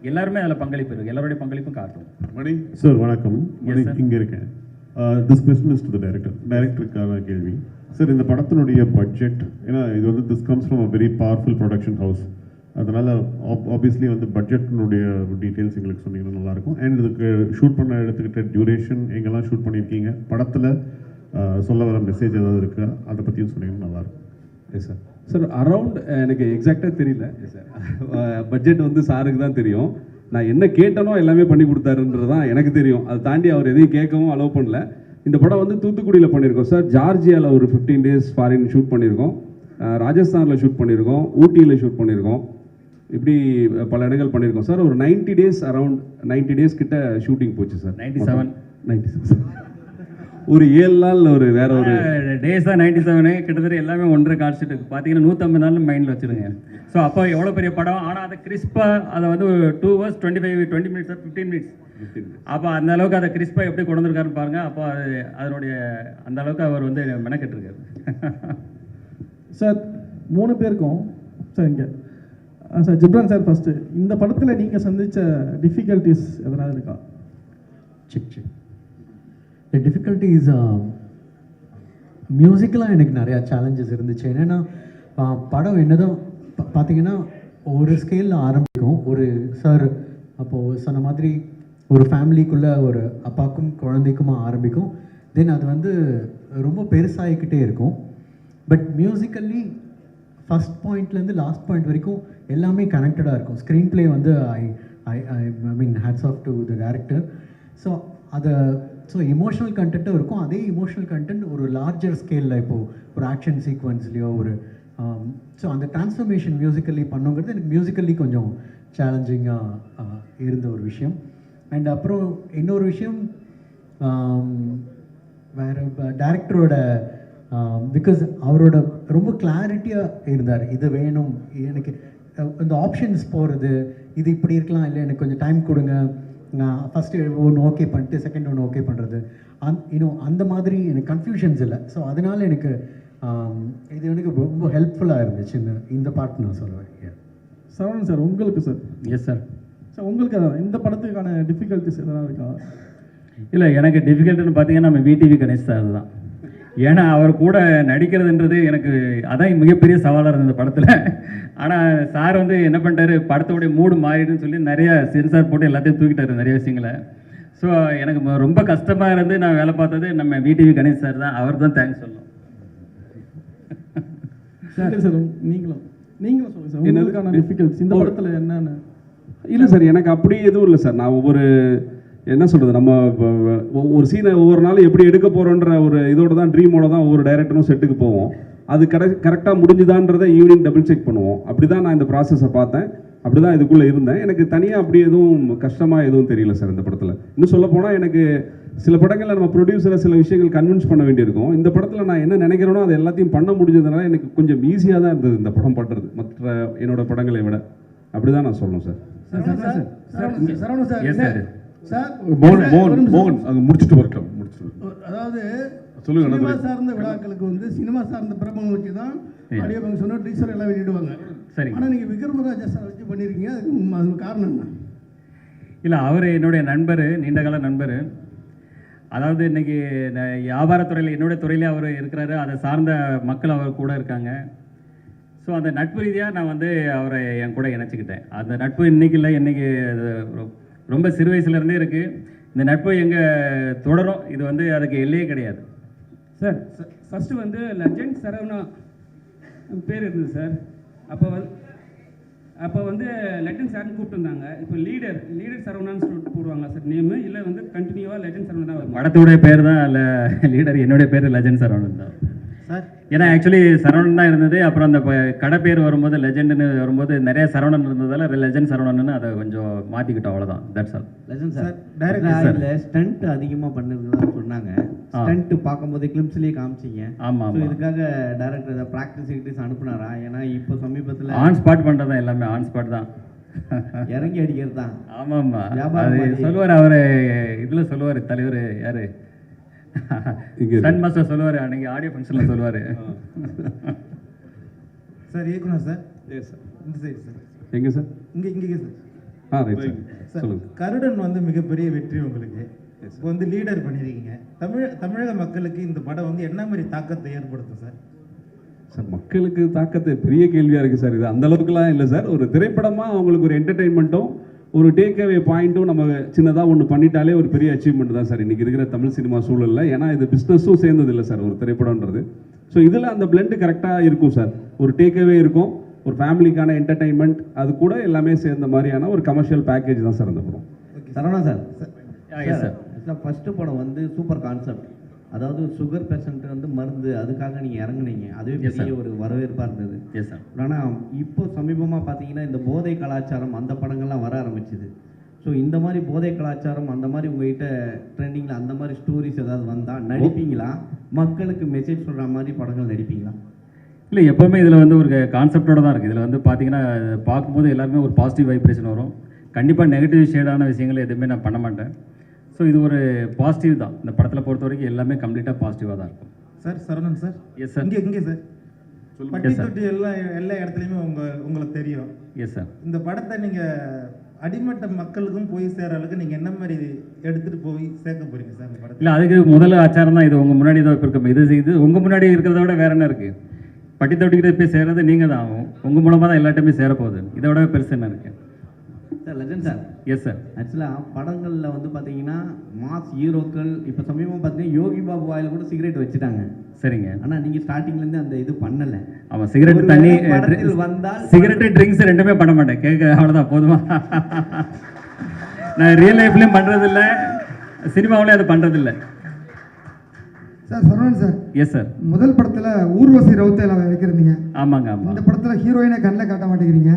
S4: எல்லாருமே அதில் பங்களிப்பு இருக்குது, எல்லாருடைய பங்களிப்பும் காட்டும்.
S12: மணி சார் வணக்கம். மணி இங்கே இருக்கேன். This question is to the டைரக்டருக்கான கேள்வி. சார், இந்த படத்தினுடைய பட்ஜெட், ஏன்னா இது வந்து this comes from a very powerful production house, அதனால் ஆப்வியஸ்லி வந்து பட்ஜெட்டினுடைய டீட்டெயில்ஸ் எங்களுக்கு சொன்னீங்கன்னா நல்லாயிருக்கும். அண்ட் இதுக்கு ஷூட் பண்ண எடுத்துக்கிட்ட டியூரேஷன், எங்கெல்லாம் ஷூட் பண்ணியிருக்கீங்க, படத்தில் சொல்ல வர மெசேஜ் ஏதாவது இருக்கா, அதை பற்றியும் சொன்னீங்கன்னா நல்லாயிருக்கும்.
S3: S sir. சார், அரவுண்ட் எனக்கு எக்ஸாக்டாக தெரியல சார். பட்ஜெட் வந்து சாருக்கு தான் தெரியும். நான் என்ன கேட்டனோ எல்லாமே பண்ணி கொடுத்தாருன்றது தான் எனக்கு தெரியும். அதை தாண்டி அவர் எதையும் கேட்கவும் அலோவ் பண்ணல. இந்த படம் வந்து தூத்துக்குடியில் பண்ணியிருக்கோம் சார், ஜார்ஜியாவில் ஒரு 15 days ஃபாரின் ஷூட் பண்ணியிருக்கோம், ராஜஸ்தானில் ஷூட் பண்ணியிருக்கோம், ஊட்டியில் ஷூட் பண்ணியிருக்கோம், இப்படி பல இடங்கள் பண்ணியிருக்கோம் சார். ஒரு 90 days, அரவுண்ட் 90 days கிட்ட ஷூட்டிங் போச்சு சார். 97 ஒரு 7 நாள் ஒரு வேற ஒரு
S4: டேஸ் தான் 97. கிட்டத்தட்ட எல்லாமே 1.5 காட்சிட்டு பார்த்தீங்கன்னா 150 நாள் மைண்டில் வச்சுருங்க. ஸோ அப்போ எவ்வளோ பெரிய படம், ஆனால் அதை கிறிஸ்பாக அதை வந்து 2 hours 20 minutes 15 minutes அப்போ அந்த அளவுக்கு அதை கிறிஸ்பாக எப்படி கொண்டு வந்திருக்காருன்னு பாருங்கள். அப்போ அது அதனுடைய அந்த அளவுக்கு அவர் வந்து மெனக்கெட்டுருக்காரு.
S11: சார் 3 பேருக்கும் சார் இங்கே சார் ஜிப்ரான் சார் ஃபஸ்ட்டு, இந்த படத்தில் நீங்கள் சந்தித்த டிஃபிகல்ட்டிஸ் எதனால் இருக்கா?
S2: செக் The difficulty is மியூசிக்கலாக எனக்கு நிறையா சேலஞ்சஸ் இருந்துச்சு. என்னென்னா படம் என்னதான் பார்த்தீங்கன்னா ஒரு ஸ்கேலில் ஆரம்பிக்கும். ஒரு சார் அப்போது சொன்ன மாதிரி ஒரு ஃபேமிலிக்குள்ளே ஒரு அப்பாவுக்கும் குழந்தைக்குமா ஆரம்பிக்கும். தென் அது வந்து ரொம்ப பெருசாகிக்கிட்டே இருக்கும். பட் மியூசிக்கல்லி ஃபஸ்ட் பாயிண்ட்லேருந்து லாஸ்ட் பாயிண்ட் வரைக்கும் எல்லாமே கனெக்டடாக இருக்கும். ஸ்க்ரீன் ப்ளே வந்து I mean hats off to the director. So அதை எமோஷனல் கண்டென்ட்டும் இருக்கும். அதே எமோஷனல் கண்டென்ட் ஒரு லார்ஜர் ஸ்கேலில் இப்போது ஒரு ஆக்ஷன் சீக்வன்ஸ்லேயோ ஒரு ஸோ அந்த டிரான்ஸ்ஃபர்மேஷன் மியூசிக்கல்லி பண்ணுங்கிறது எனக்கு மியூசிக்கல்லி கொஞ்சம் சேலஞ்சிங்காக இருந்த ஒரு விஷயம். அண்ட் அப்புறம் இன்னொரு விஷயம், வேறு டேரக்டரோட பிகாஸ் அவரோட ரொம்ப கிளாரிட்டியாக இருந்தார். இது வேணும் எனக்கு, இந்த ஆப்ஷன்ஸ் போகிறது, இது இப்படி இருக்கலாம், இல்லை எனக்கு கொஞ்சம் டைம் கொடுங்க, நான் ஃபஸ்ட்டு ஒன்று ஓகே பண்ணிட்டு செகண்ட் ஒன்று ஓகே பண்ணுறது, இன்னும் அந்த மாதிரி எனக்கு கன்ஃபியூஷன்ஸ் இல்லை. ஸோ அதனால் எனக்கு இது எனக்கு ரொம்ப ஹெல்ப்ஃபுல்லாக இருந்துச்சு இந்த பாட்டு நான் சொல்லுவேன்.
S11: சரவணன் சார், உங்களுக்கு சார்.
S4: Yes sir.
S11: சார் உங்களுக்கு அதான் இந்த படத்துக்கான டிஃபிகல்ட்டிஸ் எதனால் இருக்கா?
S4: இல்லை, எனக்கு டிஃபிகல்ட்டுன்னு பார்த்தீங்கன்னா நம்ம விடிவி கணேஷ் சார் தான். ஏன்னா அவர் கூட நடிக்கிறதுன்றது எனக்கு அதான் மிகப்பெரிய சவாலாக இருந்தது இந்த படத்தில். ஆனால் சார் வந்து என்ன பண்ணிட்டாரு, படத்தோடைய மூடு மாறிடுன்னு சொல்லி நிறைய சென்சார் போட்டு எல்லாத்தையும் தூக்கிட்டாரு நிறைய விஷயங்களை. ஸோ எனக்கு ரொம்ப கஷ்டமாக இருந்து நான் வேலை பார்த்தது நம்ம விடிவி கணேஷ் சார் தான். அவர் தான் தேங்க்ஸ் சொல்லணும்.
S11: சார் நீங்களும் சொல்லுங்கள் சார், உங்களுக்கான டிஃபிகல்ட்ஸ் இந்த படத்தில் என்னென்ன?
S3: இல்லை சார், எனக்கு அப்படி எதுவும் இல்லை சார். நான் ஒவ்வொரு என்ன சொல்கிறது, நம்ம ஒரு சீனை ஒவ்வொரு நாளும் எப்படி எடுக்க போகிறோன்ற ஒரு இதோட தான் ட்ரீமோட தான் ஒவ்வொரு டைரக்டரும் செட்டுக்கு போவோம். அது கரெக்டாக முடிஞ்சுதான்றதை ஈவினிங் டபுள் செக் பண்ணுவோம். அப்படி தான் நான் இந்த ப்ராசஸை பார்த்தேன், அப்படி தான் இதுக்குள்ளே இருந்தேன். எனக்கு தனியாக அப்படி எதுவும் கஷ்டமாக எதுவும் தெரியல சார் இந்த படத்தில். இன்னும் சொல்ல போனால் எனக்கு சில படங்களில் நம்ம ப்ரொடியூசரை சில விஷயங்கள் கன்வின்ஸ் பண்ண வேண்டியிருக்கும். இந்த படத்தில் நான் என்ன நினைக்கிறேனோ அது எல்லாத்தையும் பண்ண முடிஞ்சதுனால எனக்கு கொஞ்சம் ஈஸியாக தான் இருந்தது இந்த படம் பண்ணுறது, மற்ற என்னோட படங்களை விட. அப்படி தான் நான் சொல்லணும் சார்.
S1: சார்
S12: மோகன் அங்கே முடிச்சுட்டு வரட்டும்.
S1: அதாவது
S12: சொல்லுங்க.
S1: சினிமா சார்ந்த விழாக்களுக்கு வந்து சினிமா சார்ந்த பிரபலம் வச்சு தான் ஆடியோ ஃபங்க்ஷனோ டீசர் எல்லாம் வெளியிடுவாங்க. சரி, ஆனால் நீங்கள் விக்ரமராஜா சார் வச்சு பண்ணியிருக்கீங்க, அதுக்கு காரணம் என்ன?
S4: இல்லை, அவர் என்னுடைய நண்பர், நீண்டகால நண்பர். அதாவது இன்னைக்கு வியாபாரத்துறையில் என்னுடைய துறையிலே அவர் இருக்கிறாரு, அதை சார்ந்த மக்கள் அவர் கூட இருக்காங்க. ஸோ அந்த நட்பு ரீதியாக நான் வந்து அவரை என் கூட இணைச்சிக்கிட்டேன். அந்த நட்பு இன்னைக்கு இல்லை, இன்னைக்கு ரொம்ப சிறு வயசுலேருந்தே இருக்குது. இந்த நட்பு எங்கே தொடரும், இது வந்து அதுக்கு எல்லையே கிடையாது.
S7: சார், ஃபஸ்ட்டு வந்து லெஜண்ட் சரவணா பேர் இருந்தது சார். அப்போ வந்து லெஜண்ட் சார்னு கூப்பிட்டுருந்தாங்க. இப்போ லீடர் சரவணான்னு சொல்லிட்டு போடுவாங்க சார் நேமு, இல்லை வந்து கண்டினியூவாக லெஜண்ட் சரவணா தான் வரும்?
S4: படத்தோடைய பேர் தான் இல்லை லீடர், என்னுடைய பேர் லெஜண்ட் சரவணன் தான்
S13: சார்.
S4: ஏன்னா ஆக்சுவலி சரவணன் தான் இருந்தது. அப்புறம் அந்த கடை பேர் வரும்போது லெஜெண்டுன்னு வரும்போது நிறைய சரவணன் இருந்ததால் லெஜெண்ட் சரவணன் அதை கொஞ்சம் மாற்றிக்கிட்டோம், அவ்வளோதான். That's all.
S9: Legend sir director இல்லை ஸ்டண்ட் அதிகமாக பண்ணுறதுதான் சொன்னாங்க. ஸ்டண்ட் பார்க்கும்போது கிளிம்ஸ்லேயே காமிச்சிங்க.
S4: ஆமாம்.
S9: ஸோ இதுக்காக டைரக்டர் ஏதாவது ப்ராக்டிஸ் அனுப்புனாரா? ஏன்னா இப்போ சமீபத்தில்
S4: ஆன் ஸ்பாட் பண்ணுறது தான், எல்லாமே ஆன் ஸ்பாட் தான்,
S9: இறங்கி அடிக்கிறது தான்.
S4: ஆமாம்மா. அது சொல்லுவார் அவர் இதில் சொல்லுவார், தலைவர் யார் சன் மாஸ்டர் சொல்லுவார், அன்னைக்கு ஆடியோ ஃபங்க்ஷனில் சொல்லுவார்.
S13: சார் இயக்குனர் சார்.
S3: Yes sir.
S13: இந்த சைடு சார்.
S3: எங்கே சார்?
S13: இங்கே சார்.
S3: Right sir. சொல்லுங்கள்.
S13: கருடன் வந்து மிகப்பெரிய வெற்றி உங்களுக்கு. இப்போ வந்து லீடர் பண்ணியிருக்கீங்க. தமிழக மக்களுக்கு இந்த படம் வந்து என்ன மாதிரி தாக்கத்தை ஏற்படுத்தும் சார்?
S3: சார் மக்களுக்கு தாக்கத்தை பெரிய கேள்வியாக இருக்குது சார். இது அந்தளவுக்குலாம் இல்லை சார். ஒரு திரைப்படமாக அவங்களுக்கு ஒரு என்டர்டெயின்மெண்ட்டும் ஒரு டேக் அவே பாயிண்ட்டும் நம்ம சின்னதாக ஒன்று பண்ணிட்டாலே ஒரு பெரிய அச்சீவ்மெண்ட் தான் சார் இன்றைக்கி இருக்கிற தமிழ் சினிமா சூழலில். ஏன்னா இது பிஸ்னஸும் சேர்ந்தது இல்லை சார் ஒரு திரைப்படம்ன்றது. ஸோ இதில் அந்த பிளெண்டு கரெக்டாக இருக்கும் சார். ஒரு டேக் அவே இருக்கும், ஒரு ஃபேமிலிக்கான என்டர்டெயின்மெண்ட், அது கூட எல்லாமே சேர்ந்த மாதிரியான ஒரு கமர்ஷியல் பேக்கேஜ் தான் சார் அந்த படம்.
S9: சரவணா சார். சார் ஃபஸ்ட்டு படம் வந்து சூப்பர் கான்செப்ட். அதாவது சுகர் பேஷண்ட் வந்து மருந்து, அதுக்காக நீங்கள் இறங்குனீங்க. அதுவே பெரிய ஒரு வரவேற்பாக இருந்தது.
S4: Yes sir.
S9: ஆனால் இப்போ சமீபமாக பார்த்தீங்கன்னா இந்த போதை கலாச்சாரம் அந்த படங்கள்லாம் வர ஆரம்பிச்சுது. ஸோ இந்த மாதிரி போதை கலாச்சாரம் அந்த மாதிரி உங்கள்கிட்ட ட்ரெண்டிங்கில் அந்த மாதிரி ஸ்டோரிஸ் ஏதாவது வந்தால் நடிப்பீங்களா? மக்களுக்கு மெசேஜ் சொல்கிற மாதிரி படங்கள் நடிப்பீங்களா?
S4: இல்லை, எப்போவுமே இதில் வந்து ஒரு கான்செப்டோடு தான் இருக்குது. இதில் வந்து பார்த்தீங்கன்னா பார்க்கும்போது எல்லாருமே ஒரு பாசிட்டிவ் வைப்ரேஷன் வரும். கண்டிப்பாக நெகட்டிவ் ஷேடான விஷயங்கள் எதுவுமே நான் பண்ண மாட்டேன். ஸோ இது ஒரு பாசிட்டிவ் தான். இந்த படத்தில் பொறுத்த வரைக்கும் எல்லாமே கம்ப்ளீட்டாக பாசிட்டிவாக தான் இருக்கும்.
S13: Sir Saravanan sir.
S4: Yes sir.
S13: இங்கே சார் பட்டி தொட்டி எல்லா இடத்துலையுமே உங்களுக்கு தெரியும்.
S4: Yes sir.
S13: இந்த படத்தை நீங்கள் அடிமட்ட மக்களுக்கும் போய் சேர அளவுக்கு நீங்கள் என்ன மாதிரி எடுத்துகிட்டு போய் சேர்க்க போகிறீங்க சார் இந்த படத்தை?
S4: இல்லை, அதுக்கு முதல் ஆச்சாரம் தான் இது. உங்கள் முன்னாடி தான் இப்போ இருக்கும். இது உங்கள் முன்னாடி இருக்கிறத விட வேறு என்ன இருக்குது? பட்டி தொட்டிக்கிட்ட போய் சேர்றது நீங்கள் தான் ஆகும். உங்கள் மூலமாக தான் எல்லாத்தையுமே சேரப்போகுது. இதை விட பெருசு என்ன இருக்குது
S9: sir? Legend sir.
S4: Yes sir.
S9: ஆக்சுவலாக படங்களில் வந்து பார்த்தீங்கன்னா மாஸ் ஹீரோக்கள் இப்போ சமீபமாக பார்த்தீங்கன்னா யோகி பாபு வாயில் கூட சிகரெட் வச்சுட்டாங்க.
S4: சரிங்க.
S9: ஆனால் நீங்கள் ஸ்டார்டிங்லேருந்து அந்த இது பண்ணலை.
S4: ஆமாம், சிகரெட் தண்ணி
S9: வந்தால்
S4: சிகரெட்டு ட்ரிங்க்ஸ் ரெண்டுமே பண்ண மாட்டேன். கேட்க அவ்வளோதான், போதுமா? நான் ரியல் லைஃப்லேயும் பண்ணுறதில்ல, சினிமாவிலையும் அது பண்ணுறதில்லை.
S5: Sir Saravanan sir.
S4: Yes sir.
S5: முதல் படத்தில் ஊர்வசி ரவுத்தையில் வைக்கிறீங்க.
S4: ஆமாங்க. ஆமாம்.
S5: இந்த படத்தில் ஹீரோயினை கண்ணில் காட்ட மாட்டேங்கிறீங்க.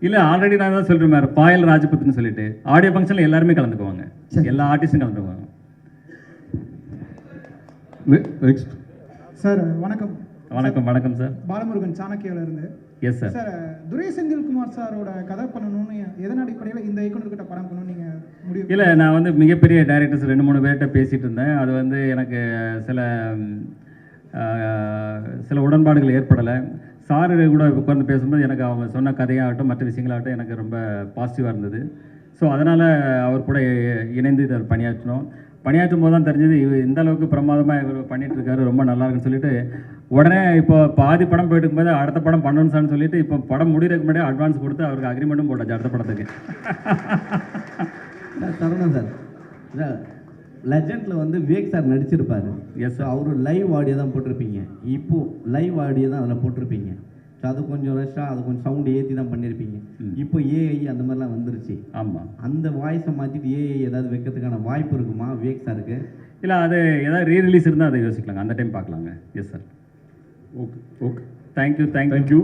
S4: இல்லை, ஆல்ரெடி நான் தான் சொல்கிறேன் மாதிரி பாயல் ராஜபுத்னு சொல்லிட்டு ஆடியோ ஃபங்க்ஷனில் எல்லாருமே கலந்துக்குவாங்க. எல்லா ஆர்டிஸ்டும் கலந்துக்குவாங்க.
S3: நெக்ஸ்ட்
S14: சார் வணக்கம்.
S4: வணக்கம் சார்.
S14: பாலமுருகன் சாணக்கியாவில் இருந்து.
S4: S sir.
S14: சார் துரை செந்தில்குமார் சாரோட கதை பண்ணணும்னு எதன் அடிப்படையில் இந்த இயக்குனர்கிட்ட படம் பண்ணணும்னு நீங்கள் முடிவு?
S4: இல்லை, நான் வந்து மிகப்பெரிய டைரக்டர்ஸ் 2-3 பேர்கிட்ட பேசிகிட்டு இருந்தேன். அது வந்து எனக்கு சில உடன்பாடுகள் ஏற்படலை. சார் கூட உட்கார்ந்து பேசும்போது எனக்கு அவங்க சொன்ன கதையாகட்டும் மற்ற விஷயங்களாகட்டும் எனக்கு ரொம்ப பாசிட்டிவாக இருந்தது. ஸோ அதனால் அவர் கூட இணைந்து இதை பணியாற்றும் போது தான் தெரிஞ்சது இந்த அளவுக்கு பிரமாதமாக இவர் பண்ணிகிட்ருக்காரு, ரொம்ப நல்லா இருக்குன்னு சொல்லிட்டு உடனே இப்போ பாதி படம் போயிட்டு இருக்கும்போது அடுத்த படம் பண்ணணும் சார்னு சொல்லிட்டு இப்போ படம் முடிகிறதுக்கு முன்னாடி அட்வான்ஸ் கொடுத்து அவருக்கு அக்ரிமெண்ட்டும் போட்டாச்சு அடுத்த படத்துக்கு.
S9: சரவணன் சார், லெஜண்டில் வந்து விவேக் சார் நடிச்சிருப்பார். எஸ், அவரு லைவ் ஆடியோ தான் போட்டிருப்பீங்க. இப்போது லைவ் ஆடியோ தான் அதில் போட்டிருப்பீங்க. ஸோ அது கொஞ்சம் ரஷ்ஷாக அது கொஞ்சம் சவுண்டு ஏற்றி தான் பண்ணியிருப்பீங்க. இப்போ ஏஐ அந்த மாதிரிலாம் வந்துருச்சு.
S4: ஆமாம்.
S9: அந்த வாய்ஸை மாற்றிட்டு ஏஐ ஏதாவது வைக்கிறதுக்கான வாய்ப்பு இருக்குமா விவேக் சாருக்கு?
S4: இல்லை, அது ஏதாவது ரீரிலீஸ் இருந்தால் அதை யோசிக்கலாங்க, அந்த டைம் பார்க்கலாங்க. Yes sir.
S3: ஓகே.
S4: தேங்க்யூ.